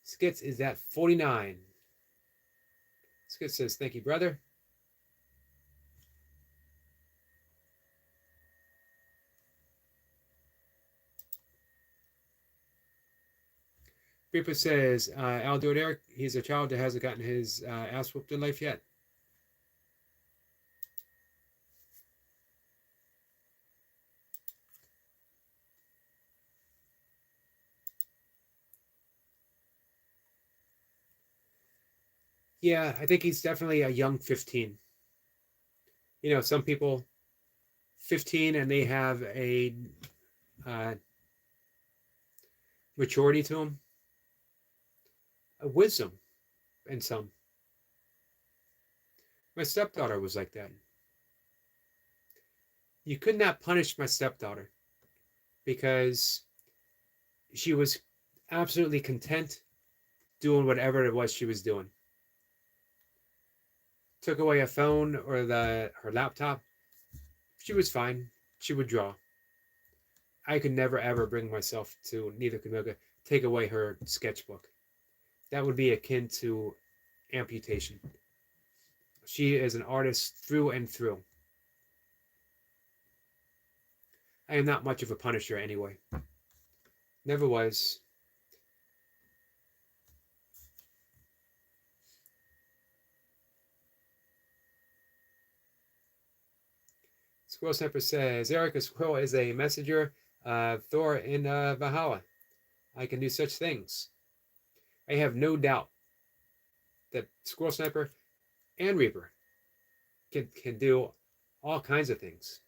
Skits is at 49. Skits says, thank you, brother. Reaper says, I'll do it, Eric. He's a child that hasn't gotten his ass whooped in life yet. Yeah, I think he's definitely a young 15. You know, some people 15 and they have a maturity to them, a wisdom in some. My stepdaughter was like that. You could not punish my stepdaughter because she was absolutely content doing whatever it was she was doing. Took away a phone or her laptop, she was fine. She would draw. I could never ever bring myself to, neither could Milka, take away her sketchbook. That would be akin to amputation. She is an artist through and through. I am not much of a punisher anyway. Never was. Squirrel Sniper says, Eric, a squirrel is a messenger of Thor in Valhalla. I can do such things. I have no doubt that Squirrel Sniper and Reaper can do all kinds of things.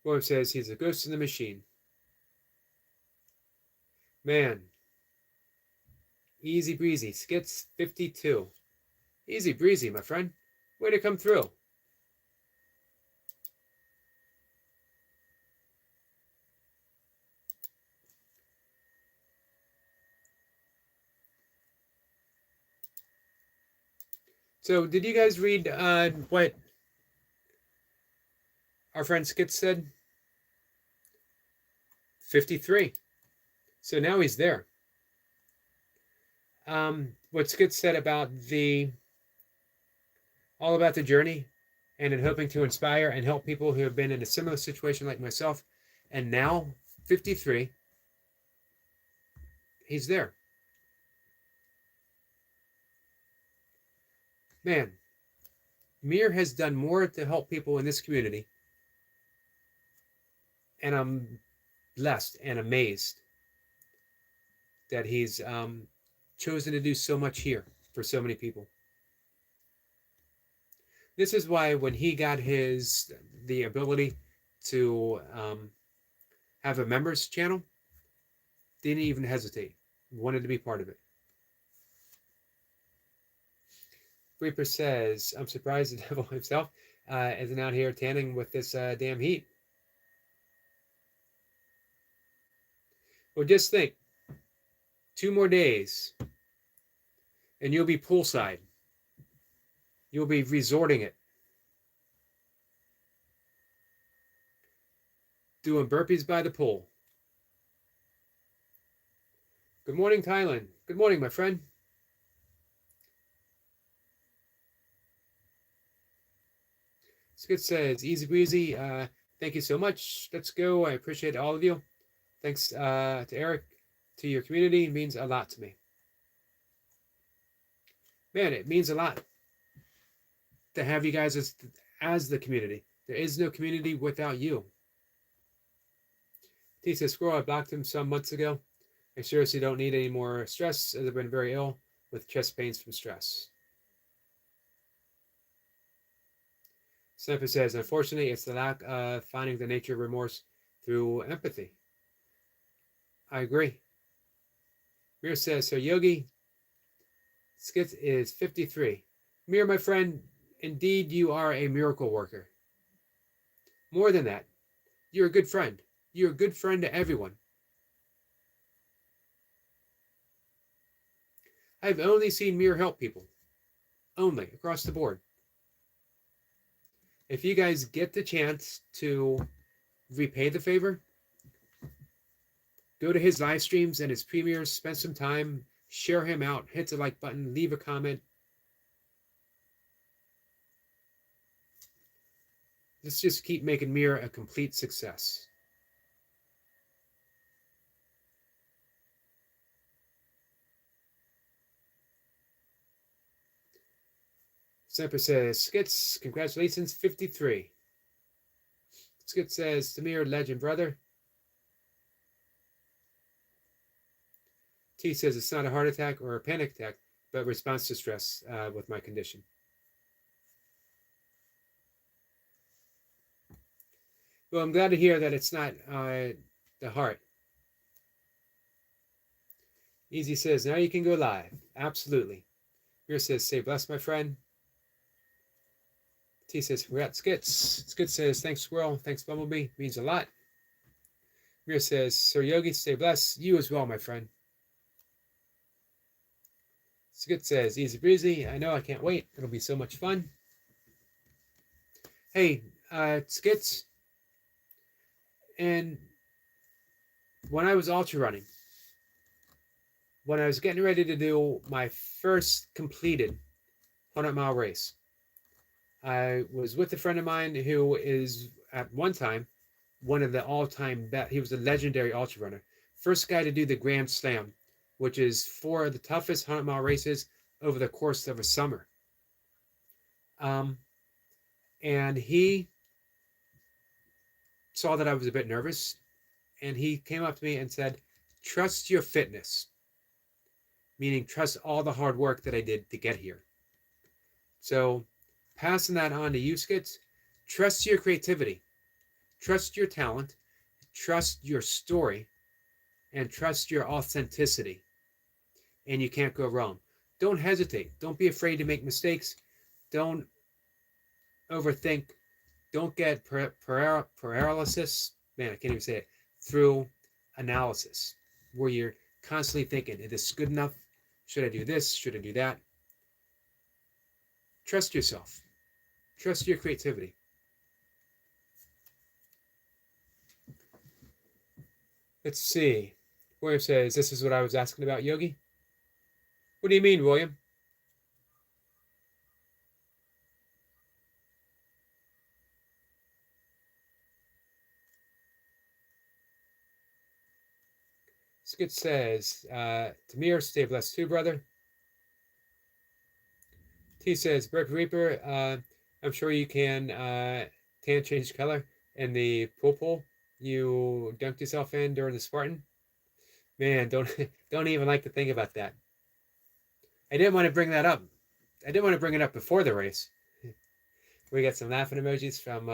William says he's a ghost in the machine. Man. Easy breezy. Skits 52. Easy breezy, my friend. Way to come through. So, did you guys read what our friend Skits said? 53. So now he's there. What Skits said about all about the journey and in hoping to inspire and help people who have been in a similar situation like myself. And now, 53, he's there. Man, Mir has done more to help people in this community. And I'm blessed and amazed that he's chosen to do so much here for so many people. This is why when he got the ability to have a members channel, didn't even hesitate. Wanted to be part of it. Reaper says, I'm surprised the devil himself isn't out here tanning with this damn heat. Well, just think, 2 more days, and you'll be poolside. You'll be resorting it. Doing burpees by the pool. Good morning, Thailand. Good morning, my friend. Skit says, easy breezy. Thank you so much. Let's go. I appreciate all of you. Thanks to Eric, to your community. It means a lot to me. Man, it means a lot to have you guys as the community. There is no community without you. T says, Squirrel, I blocked him some months ago. I seriously don't need any more stress as I've been very ill with chest pains from stress. Sniper says, unfortunately, it's the lack of finding the nature of remorse through empathy. I agree. Mir says, so Yogi Skits is 53. Mir, my friend, indeed you are a miracle worker. More than that, you're a good friend. You're a good friend to everyone. I've only seen Mir help people. Only, across the board. If you guys get the chance to repay the favor, go to his live streams and his premieres, spend some time, share him out, hit the like button, leave a comment. Let's just keep making Mir a complete success. Semper says, Skits, congratulations, 53. Skits says, Tamir, legend, brother. T says, it's not a heart attack or a panic attack, but response to stress with my condition. Well, I'm glad to hear that it's not the heart. Easy says, now you can go live. Absolutely. Mir says, say bless, my friend. T says, congrats, Skits. Skits says, thanks, Squirrel. Thanks, Bumblebee. Means a lot. Mir says, Sir Yogi, stay blessed. You as well, my friend. Skits says, easy breezy. I know, I can't wait. It'll be so much fun. Hey, Skits. And when I was ultra running, when I was getting ready to do my first completed 100-mile race, I was with a friend of mine who is at one time one of the all-time best. He was a legendary ultra runner. First guy to do the Grand Slam, which is 4 of the toughest 100-mile races over the course of a summer. And he saw that I was a bit nervous, and he came up to me and said, trust your fitness, meaning trust all the hard work that I did to get here. So passing that on to you, Skits, trust your creativity, trust your talent, trust your story, and trust your authenticity, and you can't go wrong. Don't hesitate. Don't be afraid to make mistakes. Don't overthink. Don't get paralysis. Man, I can't even say it. Through analysis, where you're constantly thinking, is this good enough? Should I do this? Should I do that? Trust yourself. Trust your creativity. Let's see. William says, this is what I was asking about, Yogi. What do you mean, William? Skit says, Tamir, stay blessed too, brother. T says, Burp Reaper, I'm sure you can tan change color in the pool you dunked yourself in during the Spartan. Man, don't even like to think about that. I didn't want to bring that up. I didn't want to bring it up before the race. We got some laughing emojis from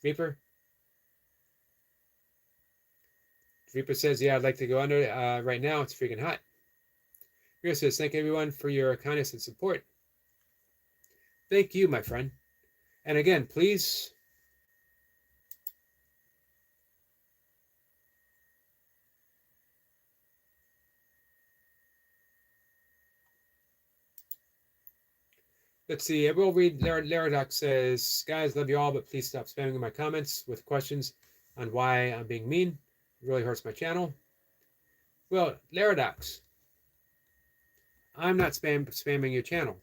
Reaper. Reaper says, yeah, I'd like to go under right now. It's freaking hot. Reaper says, thank everyone for your kindness and support. Thank you, my friend. And again, please. Let's see. I will read. Laradoc says, guys, love you all, but please stop spamming my comments with questions on why I'm being mean. It really hurts my channel. Well, Laradox, I'm not spamming your channel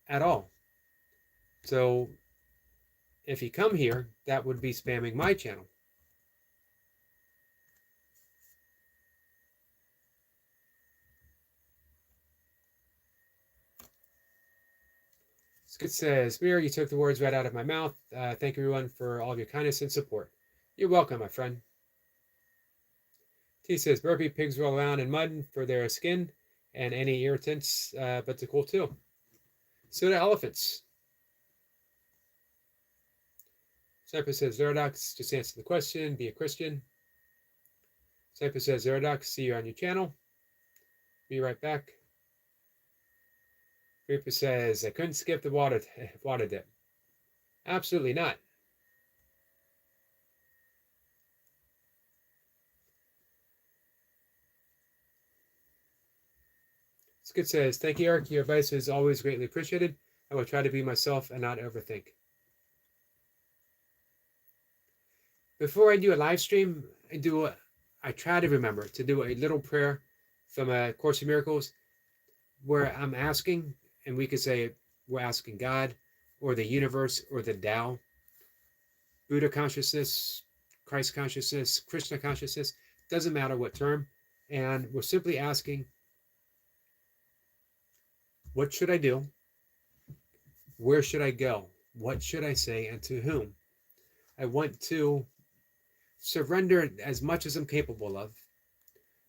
at all. So if you come here, that would be spamming my channel. Skit says, Mir, you took the words right out of my mouth. Thank everyone for all of your kindness and support. You're welcome, my friend. T says, burpee pigs roll around in mud for their skin and any irritants, but they're cool too. So do elephants. Cypress says, Zeradox, just answer the question, be a Christian. Cypress says, Zeradox, see you on your channel. Be right back. Reaper says, I couldn't skip the water dip. Absolutely not. Skid says, thank you, Eric. Your advice is always greatly appreciated. I will try to be myself and not overthink. Before I do a live stream, I try to remember to do a little prayer from A Course in Miracles where I'm asking, and we could say we're asking God or the universe or the Tao, Buddha consciousness, Christ consciousness, Krishna consciousness, doesn't matter what term, and we're simply asking, what should I do? Where should I go? What should I say and to whom? I want to surrender as much as I'm capable of,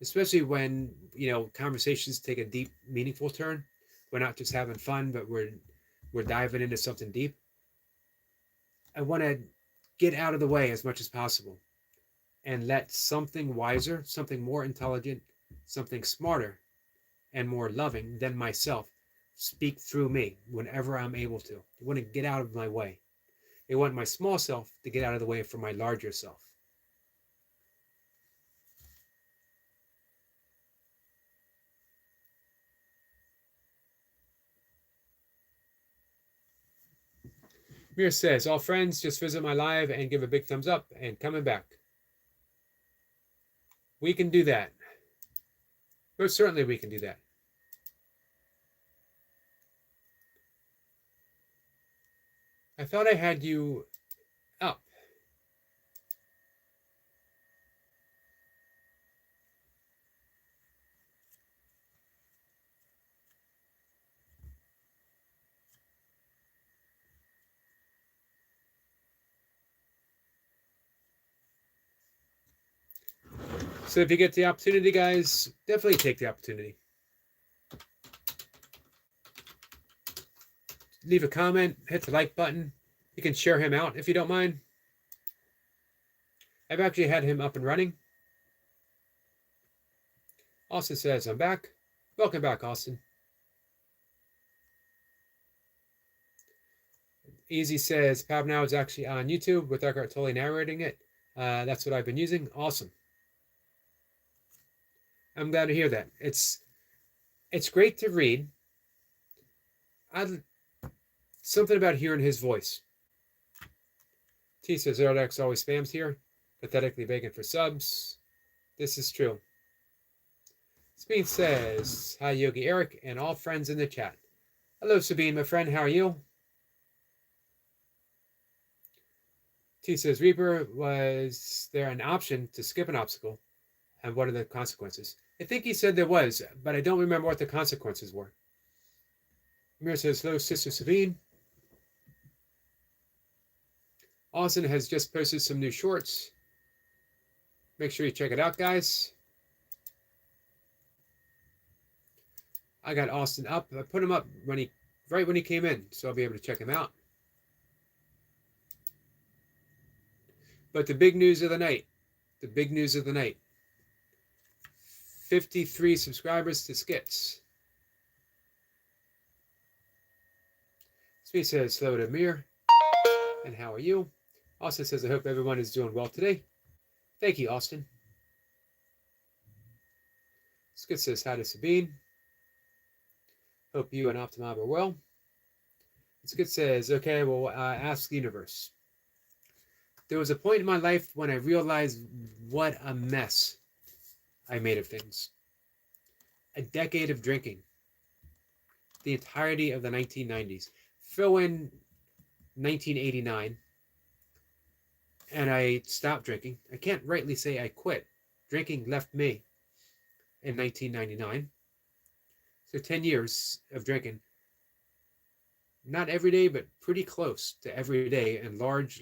especially when, conversations take a deep, meaningful turn. We're not just having fun, but we're diving into something deep. I want to get out of the way as much as possible and let something wiser, something more intelligent, something smarter and more loving than myself speak through me whenever I'm able to. I want to get out of my way. I want my small self to get out of the way for my larger self. Mir says, all friends, just visit my live and give a big thumbs up and coming back. We can do that. Most certainly we can do that. I thought I had you up. So if you get the opportunity, guys, definitely take the opportunity. Leave a comment, hit the like button. You can share him out if you don't mind. I've actually had him up and running. Austin says, I'm back. Welcome back, Austin. Easy says, Pab Now is actually on YouTube with Eckhart Tolle narrating it. That's what I've been using. Awesome. I'm glad to hear that. It's great to read. Something about hearing his voice. T says, Zeradox always spams here. Pathetically begging for subs. This is true. Sabine says, hi, Yogi Eric, and all friends in the chat. Hello, Sabine, my friend. How are you? T says, Reaper, was there an option to skip an obstacle? And what are the consequences? I think he said there was, but I don't remember what the consequences were. Amir says, hello, Sister Sabine. Austin has just posted some new shorts. Make sure you check it out, guys. I got Austin up. I put him up right when he came in, so I'll be able to check him out. But the big news of the night, 53 subscribers to Skits. Smee says, hello to Amir. And how are you? Austin says, I hope everyone is doing well today. Thank you, Austin. Skits says, hi to Sabine. Hope you and Optimab are well. Skits says, okay, well, ask the universe. There was a point in my life when I realized what a mess I made of things. A decade of drinking. The entirety of the 1990s. Fill in 1989. And I stopped drinking. I can't rightly say I quit. Drinking left me in 1999. So 10 years of drinking. Not every day, but pretty close to every day in large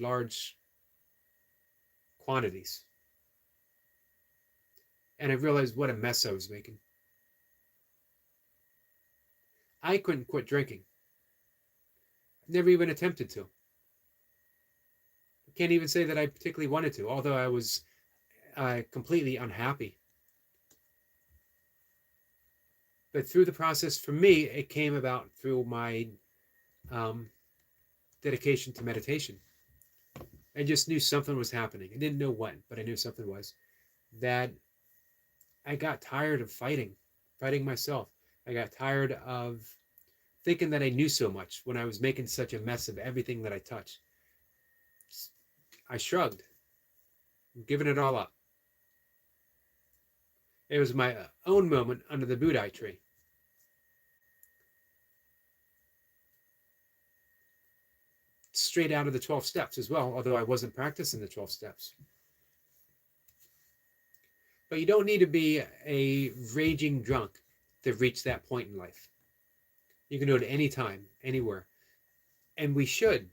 quantities. And I realized what a mess I was making. I couldn't quit drinking. Never even attempted to. can't even say that I particularly wanted to, although I was completely unhappy. But through the process, for me, it came about through my dedication to meditation. I just knew something was happening. I didn't know what, but I knew something was. That I got tired of fighting myself. I got tired of thinking that I knew so much when I was making such a mess of everything that I touched. I shrugged, giving it all up. It was my own moment under the Budai tree. Straight out of the 12 steps as well, although I wasn't practicing the 12 steps. But you don't need to be a raging drunk to reach that point in life. You can do it any time, anywhere. And we should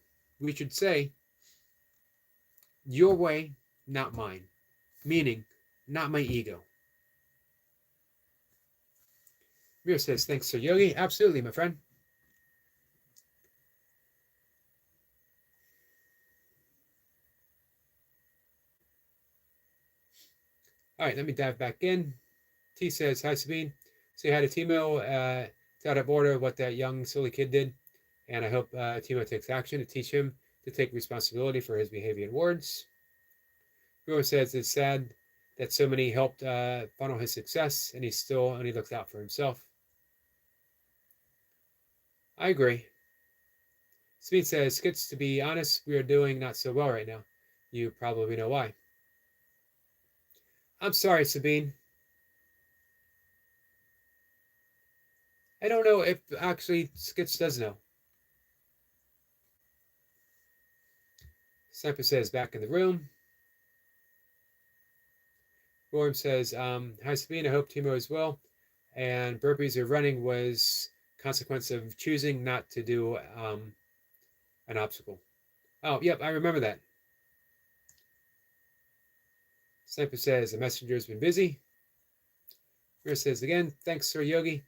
say, your way, not mine. Meaning, not my ego. Mira says, thanks, Sir Yogi. Absolutely, my friend. All right, let me dive back in. T says, hi, Sabine. Say hi to Timo. It's out of order what that young, silly kid did. And I hope Timo takes action to teach him to take responsibility for his behavior and words. Rua says, it's sad that so many helped funnel his success, and he still only looks out for himself. I agree. Speed says, Skits, to be honest, we are doing not so well right now. You probably know why. I'm sorry, Sabine. I don't know if actually Skits does know. Sniper says, back in the room. Gorm says, hi, Sabine. I hope Timo is well. And burpees or running was consequence of choosing not to do an obstacle. Oh, yep, I remember that. Sniper says, the messenger's been busy. Mira says again, thanks, Sir Yogi.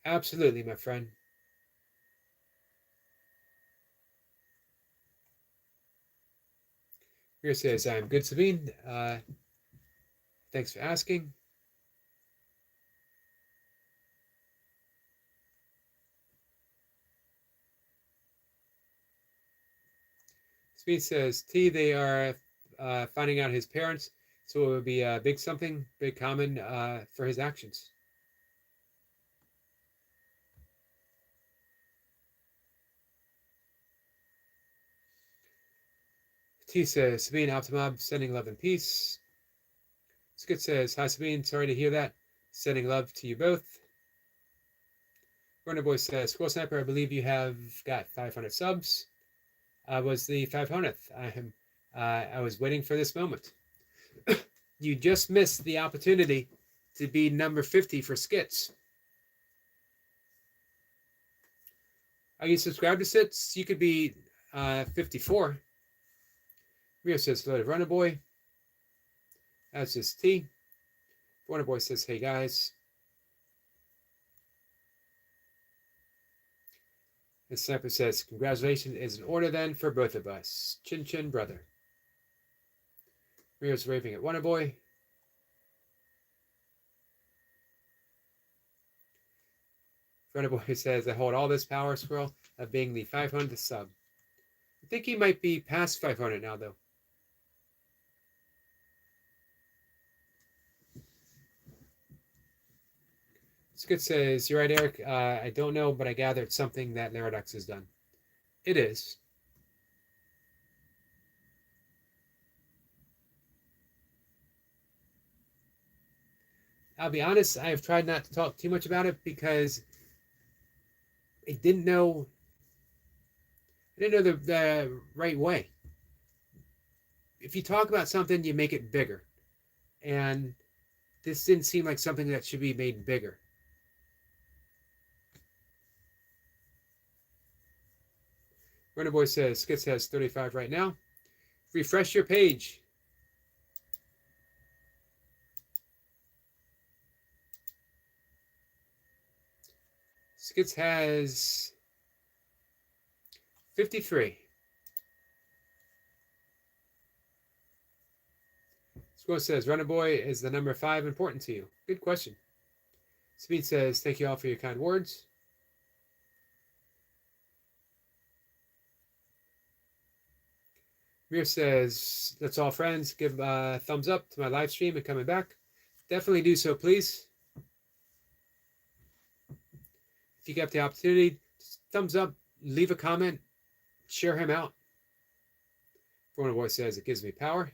Absolutely, my friend. Mira says, I'm good, Sabine. Thanks for asking. Speed says, T, they are finding out his parents, so it would be a big something, big common for his actions. T says, Sabine, Optimab, sending love and peace. Skit says, hi, Sabine, sorry to hear that. Sending love to you both. Runner Boy says, Squirrel Sniper, I believe you have got 500 subs. Was the 500th. I was waiting for this moment. You just missed the opportunity to be number 50 for Skits. Are you subscribed to Skits? You could be 54. Rio says, hello to Runner Boy. That's just T. Runner Boy says, hey guys. The sniper says, congratulations is in order then for both of us. Chin chin, brother. Rio's raving at Runner Boy. Runner Boy says, I hold all this power, Squirrel, of being the 500th sub. I think he might be past 500 now, though. Skit says, you're right, Eric. I don't know, but I gather it's something that Laradox has done. It is. I'll be honest, I have tried not to talk too much about it because I didn't know the right way. If you talk about something, you make it bigger. And this didn't seem like something that should be made bigger. Runner Boy says, Skits has 35 right now. Refresh your page. Skits has 53. Squirrel says, Runner Boy, is the number 5 important to you? Good question. Speed says, thank you all for your kind words. Mir says, that's all, friends. Give a thumbs up to my live stream and coming back. Definitely do so, please. If you get the opportunity, just thumbs up, leave a comment, share him out. Runner Boy says, it gives me power.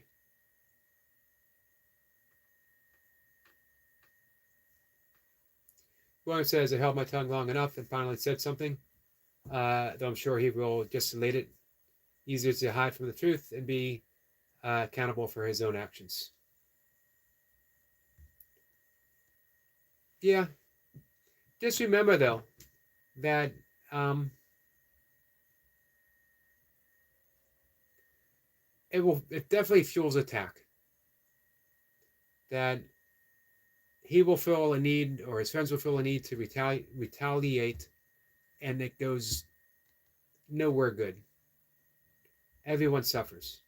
William says, I held my tongue long enough and finally said something, though I'm sure he will just delete it. Easier to hide from the truth and be accountable for his own actions. Yeah. Just remember, though, that it definitely fuels attack. That he will feel a need, or his friends will feel a need to retaliate, and it goes nowhere good. Everyone suffers.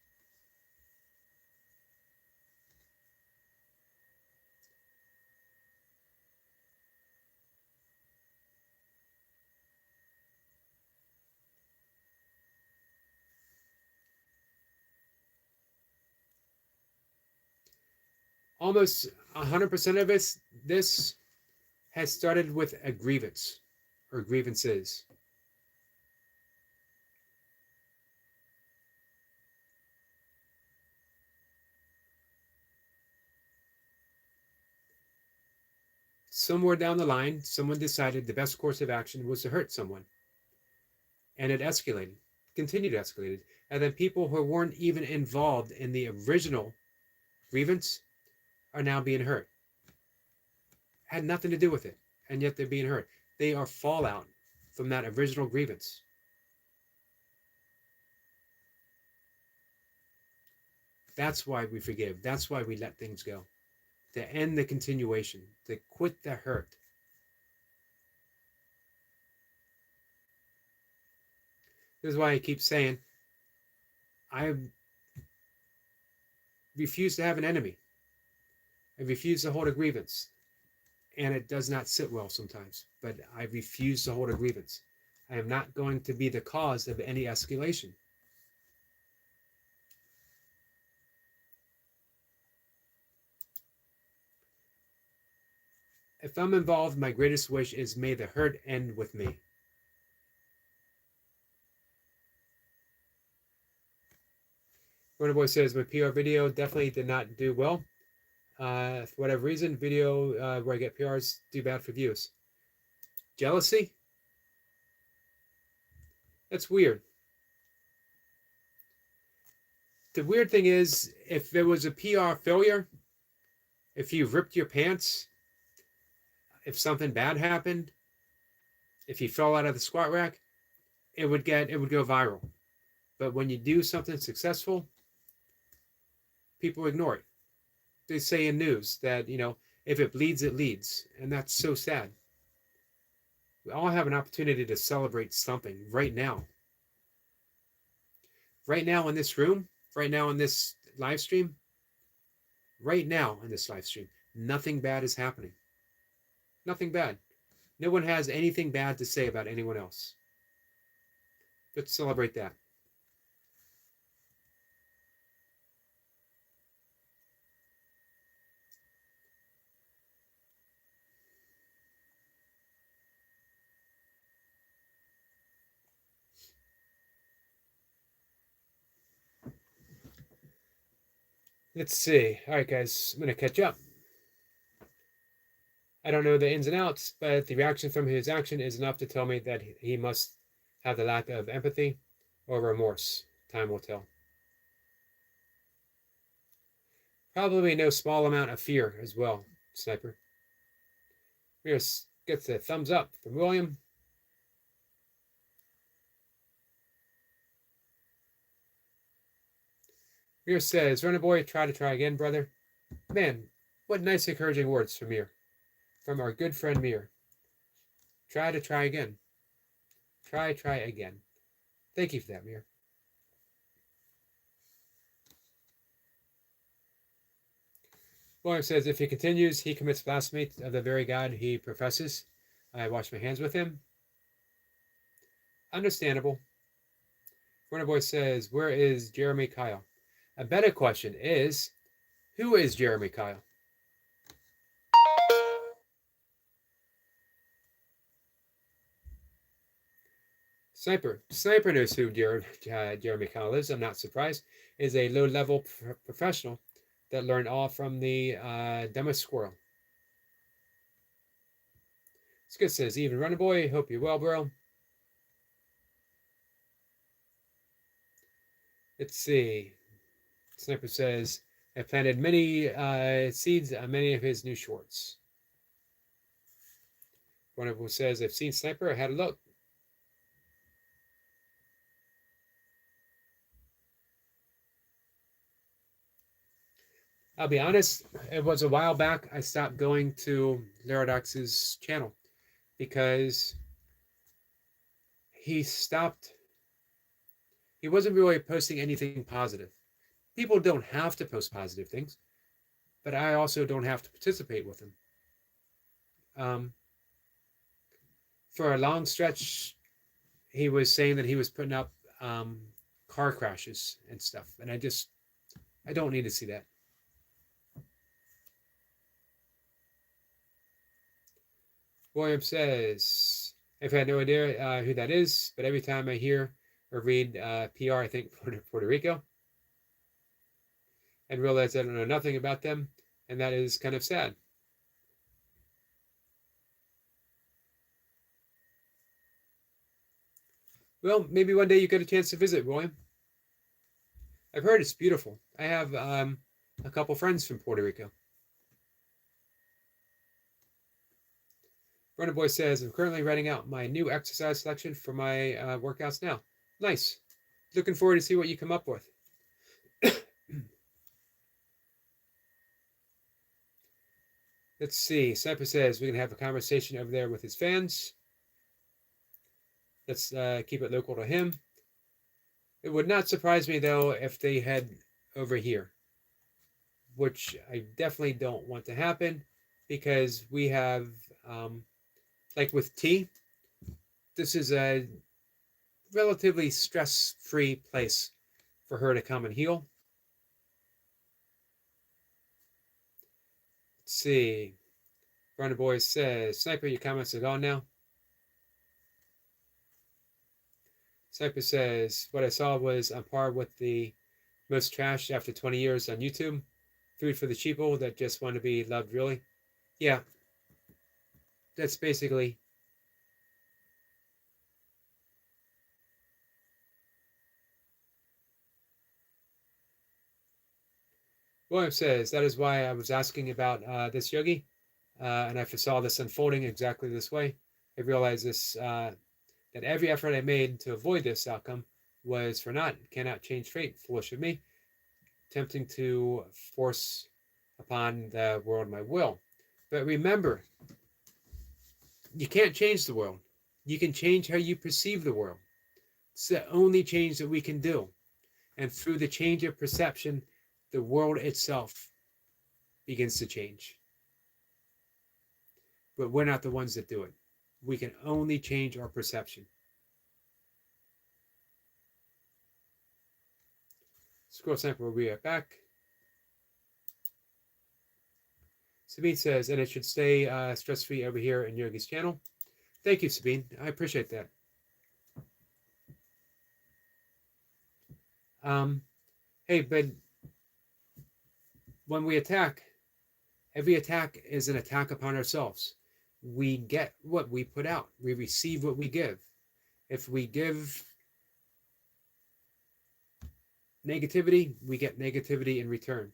Almost 100% of this has started with a grievance or grievances. Somewhere down the line, someone decided the best course of action was to hurt someone. And it escalated, continued to escalate. And then people who weren't even involved in the original grievance are now being hurt. Had nothing to do with it, and yet they're being hurt. They are fallout from that original grievance. That's why we forgive. That's why we let things go. To end the continuation, to quit the hurt. This is why I keep saying, I refuse to have an enemy. I refuse to hold a grievance. And it does not sit well sometimes, but I refuse to hold a grievance. I am not going to be the cause of any escalation. If I'm involved, my greatest wish is may the hurt end with me. Runner Boy says, my PR video definitely did not do well. For whatever reason, video where I get PRs do bad for views. Jealousy? That's weird. The weird thing is, if there was a PR failure, if you ripped your pants, if something bad happened, if you fell out of the squat rack, it would go viral. But when you do something successful, people ignore it. They say in news that, if it bleeds, it leads. And that's so sad. We all have an opportunity to celebrate something right now. Right now in this room, right now in this live stream, nothing bad is happening. Nothing bad. No one has anything bad to say about anyone else. Let's celebrate that. Let's see. All right, guys, I'm going to catch up. I don't know the ins and outs, but the reaction from his action is enough to tell me that he must have the lack of empathy or remorse. Time will tell. Probably no small amount of fear as well, Sniper. Mears gets a thumbs up from William. Mir says, Runner Boy, try again, brother. Man, what nice encouraging words from Mir. From our good friend Mir. Try again. Try again. Thank you for that, Mir. William says, if he continues, he commits blasphemy of the very God he professes. I wash my hands with him. Understandable. Boy says, where is Jeremy Kyle? A better question is, who is Jeremy Kyle? Sniper knows who Jeremy Kyle is. I'm not surprised. Is a low-level professional that learned all from the dumbest squirrel. Skid says, even Runner Boy, hope you're well, bro. Let's see. Sniper says, I planted many seeds on many of his new shorts. Runner Boy says, I've seen Sniper. I had a look. I'll be honest, it was a while back I stopped going to Lyrodox's channel because he wasn't really posting anything positive. People don't have to post positive things, but I also don't have to participate with them. For a long stretch, he was saying that he was putting up car crashes and stuff, and I don't need to see that. William says, I've had no idea who that is, but every time I hear or read PR, I think Puerto Rico, and realize I don't know nothing about them, and that is kind of sad. Well, maybe one day you get a chance to visit, William. I've heard it's beautiful. I have a couple friends from Puerto Rico. Runner Boy says, I'm currently writing out my new exercise selection for my workouts now. Nice. Looking forward to see what you come up with. Let's see. Sniper says we can have a conversation over there with his fans. Let's keep it local to him. It would not surprise me, though, if they head over here, which I definitely don't want to happen because we have, like with T, this is a relatively stress-free place for her to come and heal. Let's see. Runner Boy says, Sniper, your comments are gone now. Sniper says, what I saw was on par with the most trashed after 20 years on YouTube. Food for the cheapo that just want to be loved, really. Yeah. That's basically. William says, that is why I was asking about this yogi. And I saw this unfolding exactly this way. I realized this that every effort I made to avoid this outcome was for naught. Cannot change fate. Foolish of me. Attempting to force upon the world my will. But remember, you can't change the world. You can change how you perceive the world. It's the only change that we can do. And through the change of perception, the world itself begins to change. But we're not the ones that do it. We can only change our perception. Scroll Sniper will be right back. Sabine says, and it should stay stress-free over here in Yogi's channel. Thank you, Sabine. I appreciate that. Hey, but when we attack, every attack is an attack upon ourselves. We get what we put out. We receive what we give. If we give negativity, we get negativity in return.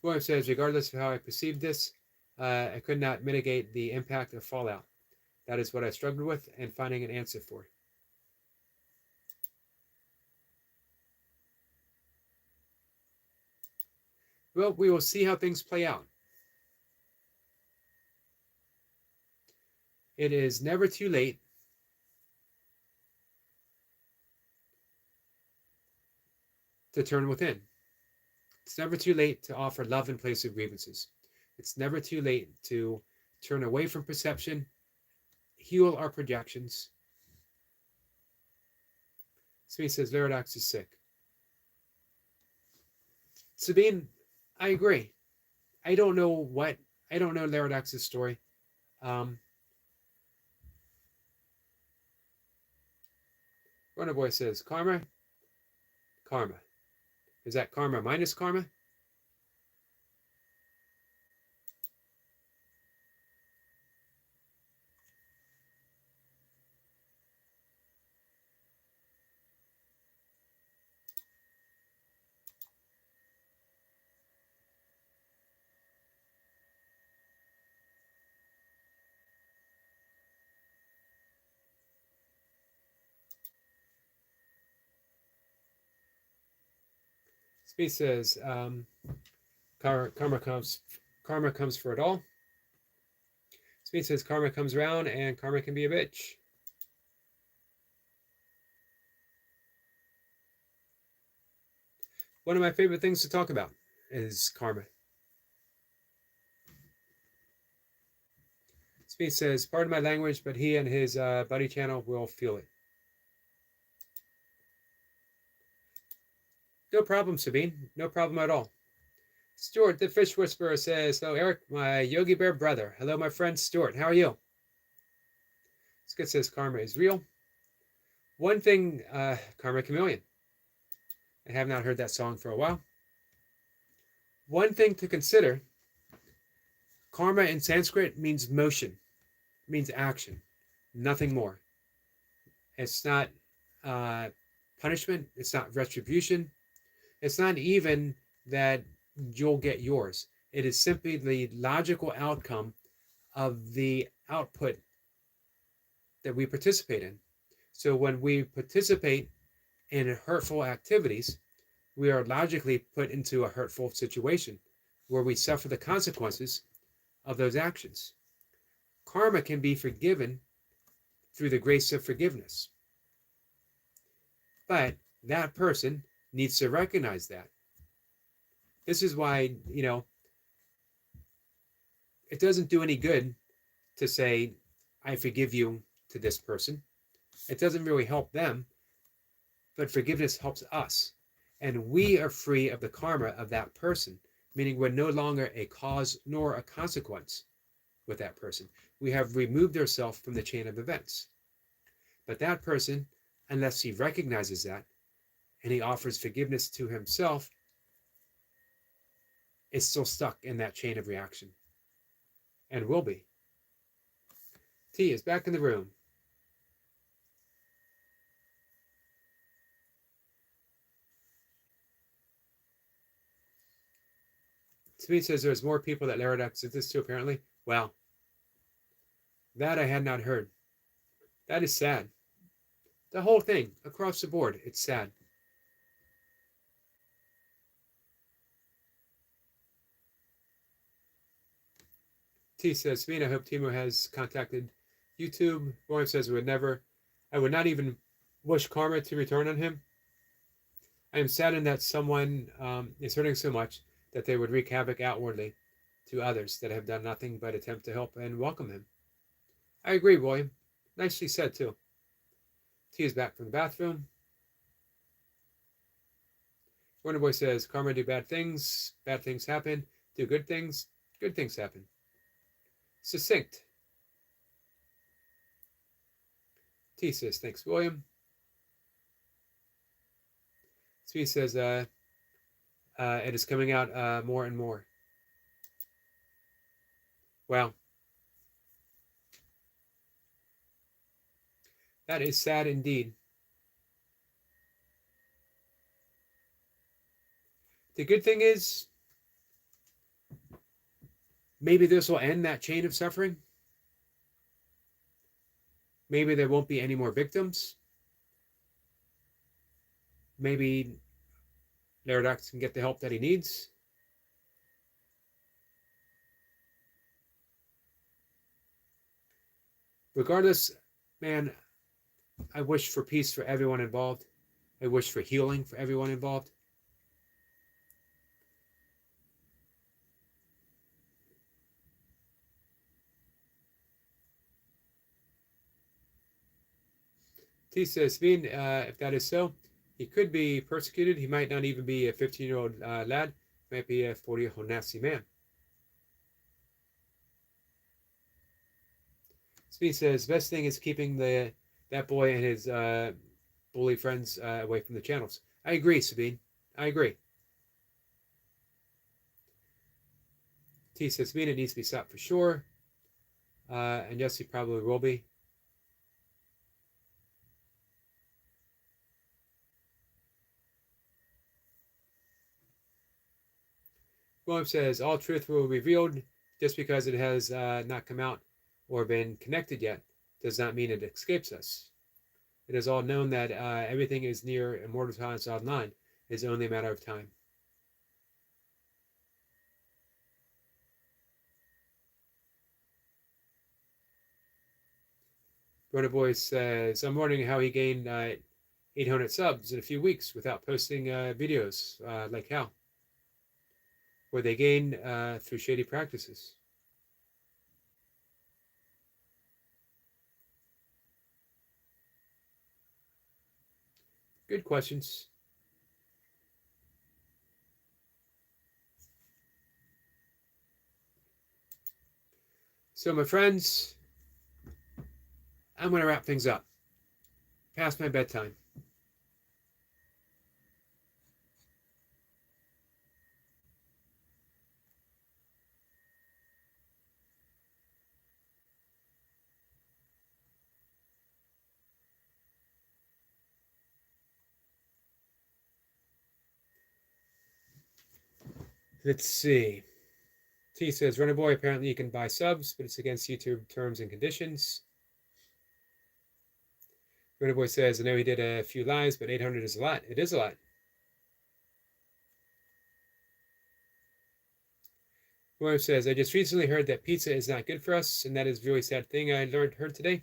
William says, regardless of how I perceived this, I could not mitigate the impact of fallout. That is what I struggled with and finding an answer for. Well, we will see how things play out. It is never too late to turn within. It's never too late to offer love in place of grievances. It's never too late to turn away from perception, heal our projections. Smee says Laradox is sick. Sabine, I agree. I don't know Laradox's story. Runner Boy says karma. Is that karma minus karma? Speed says karma comes for it all. Speed says karma comes around and karma can be a bitch. One of my favorite things to talk about is karma. Speed says, pardon my language, but he and his buddy channel will feel it. No problem, Sabine. No problem at all. Stuart, the Fish Whisperer, says, hello, Eric, my Yogi Bear brother. Hello, my friend Stuart. How are you? Skid says, karma is real. One thing, Karma Chameleon. I have not heard that song for a while. One thing to consider, karma in Sanskrit means motion, means action, nothing more. It's not punishment. It's not retribution. It's not even that you'll get yours. It is simply the logical outcome of the output that we participate in. So when we participate in hurtful activities, we are logically put into a hurtful situation where we suffer the consequences of those actions. Karma can be forgiven through the grace of forgiveness. But that person needs to recognize that. This is why, it doesn't do any good to say, I forgive you to this person. It doesn't really help them, but forgiveness helps us. And we are free of the karma of that person, meaning we're no longer a cause nor a consequence with that person. We have removed ourselves from the chain of events. But that person, unless he recognizes that and he offers forgiveness to himself, is still stuck in that chain of reaction and will be. T is back in the room. Smith says there's more people that Laradox did this to, apparently. Wow. That I had not heard. That is sad. The whole thing, across the board, it's sad. T says, Smith, I hope Timo has contacted YouTube. William says, I would not even wish karma to return on him. I am saddened that someone is hurting so much that they would wreak havoc outwardly to others that have done nothing but attempt to help and welcome him. I agree, William. Nicely said, too. T is back from the bathroom. Wonderboy says, karma do bad things happen. Do good things happen. Succinct. T says, thanks, William. Smith says, it is coming out more and more. Wow. That is sad indeed. The good thing is, maybe this will end that chain of suffering. Maybe there won't be any more victims. Maybe Laradox can get the help that he needs. Regardless, man, I wish for peace for everyone involved. I wish for healing for everyone involved. T says, Sabine, if that is so, he could be persecuted. He might not even be a 15-year-old lad. He might be a 40-year-old nasty man. Sabine says, best thing is keeping that boy and his bully friends away from the channels. I agree, Sabine. I agree. T says, Sabine, it needs to be stopped for sure. And yes, he probably will be. William says, all truth will be revealed. Just because it has not come out or been connected yet does not mean it escapes us. It is all known that everything is near immortalized online. It is only a matter of time. Brother Boy says, I'm wondering how he gained 800 subs in a few weeks without posting videos. Like how? Were they gained through shady practices? Good questions. So, my friends, I'm going to wrap things up. Past my bedtime. Let's see. T says, Runner Boy, apparently you can buy subs, but it's against YouTube terms and conditions. Runner Boy says, I know he did a few lives, but 800 is a lot. It is a lot. William says, I just recently heard that pizza is not good for us, and that is a really sad thing I heard today.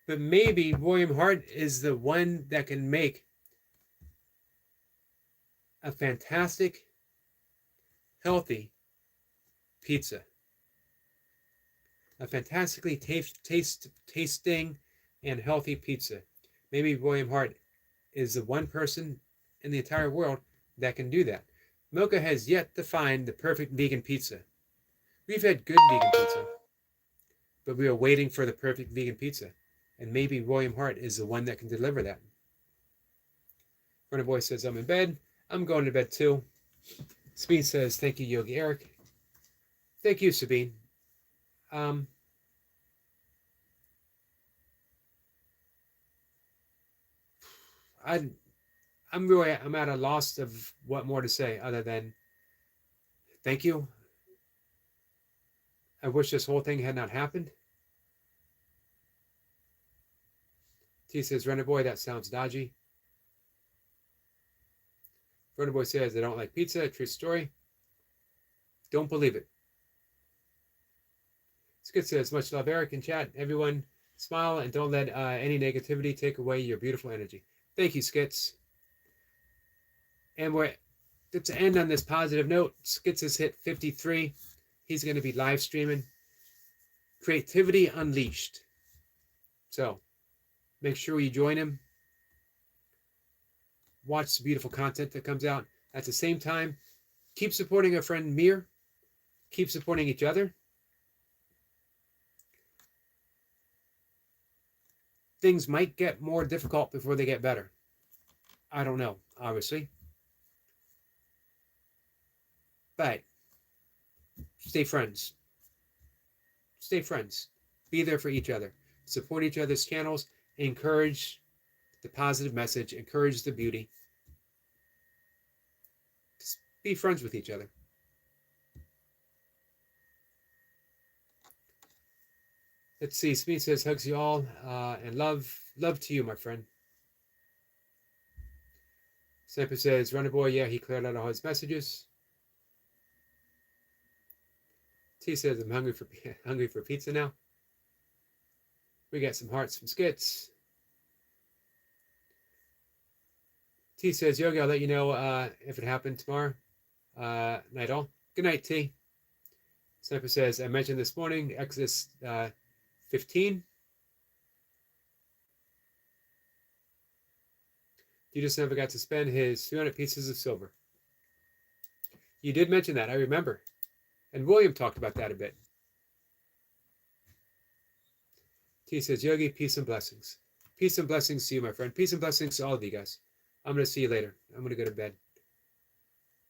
But maybe William Hart is the one that can make a fantastic, healthy pizza. A fantastically tasting and healthy pizza. Maybe William Hart is the one person in the entire world that can do that. Milka has yet to find the perfect vegan pizza. We've had good vegan pizza, but we are waiting for the perfect vegan pizza. And maybe William Hart is the one that can deliver that. Runner Boy says, I'm in bed. I'm going to bed too. Sabine says, thank you, Yogi Eric. Thank you, Sabine. I'm at a loss of what more to say other than thank you. I wish this whole thing had not happened. T says, Runner Boy, that sounds dodgy. Runner Boy says, I don't like pizza. True story. Don't believe it. Skit says, much love, Eric, in chat. Everyone, smile and don't let any negativity take away your beautiful energy. Thank you, Skits. And we're to end on this positive note. Skits has hit 53. He's going to be live streaming Creativity Unleashed. So make sure you join him. Watch the beautiful content that comes out. At the same time, keep supporting our friend Mir. Keep supporting each other. Things might get more difficult before they get better. I don't know, obviously. But stay friends. Stay friends. Be there for each other. Support each other's channels. Encourage the positive message. Encourage the beauty. Just be friends with each other. Let's see. Smith says, hugs you all and love to you, my friend. Sniper says, Runner Boy, yeah, he cleared out all his messages. T says, I'm hungry for pizza now. We got some hearts from Skits. T says, Yogi, I'll let you know if it happened tomorrow. Night all. Good night, T. Sniper says, I mentioned this morning, Exodus 15. You just never got to spend his 300 pieces of silver. You did mention that, I remember. And William talked about that a bit. T says, Yogi, peace and blessings. Peace and blessings to you, my friend. Peace and blessings to all of you guys. I'm going to see you later. I'm going to go to bed.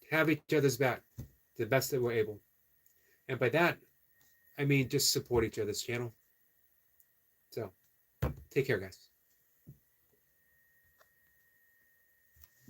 Have each other's back to the best that we're able. And by that, I mean just support each other's channel. So, take care, guys.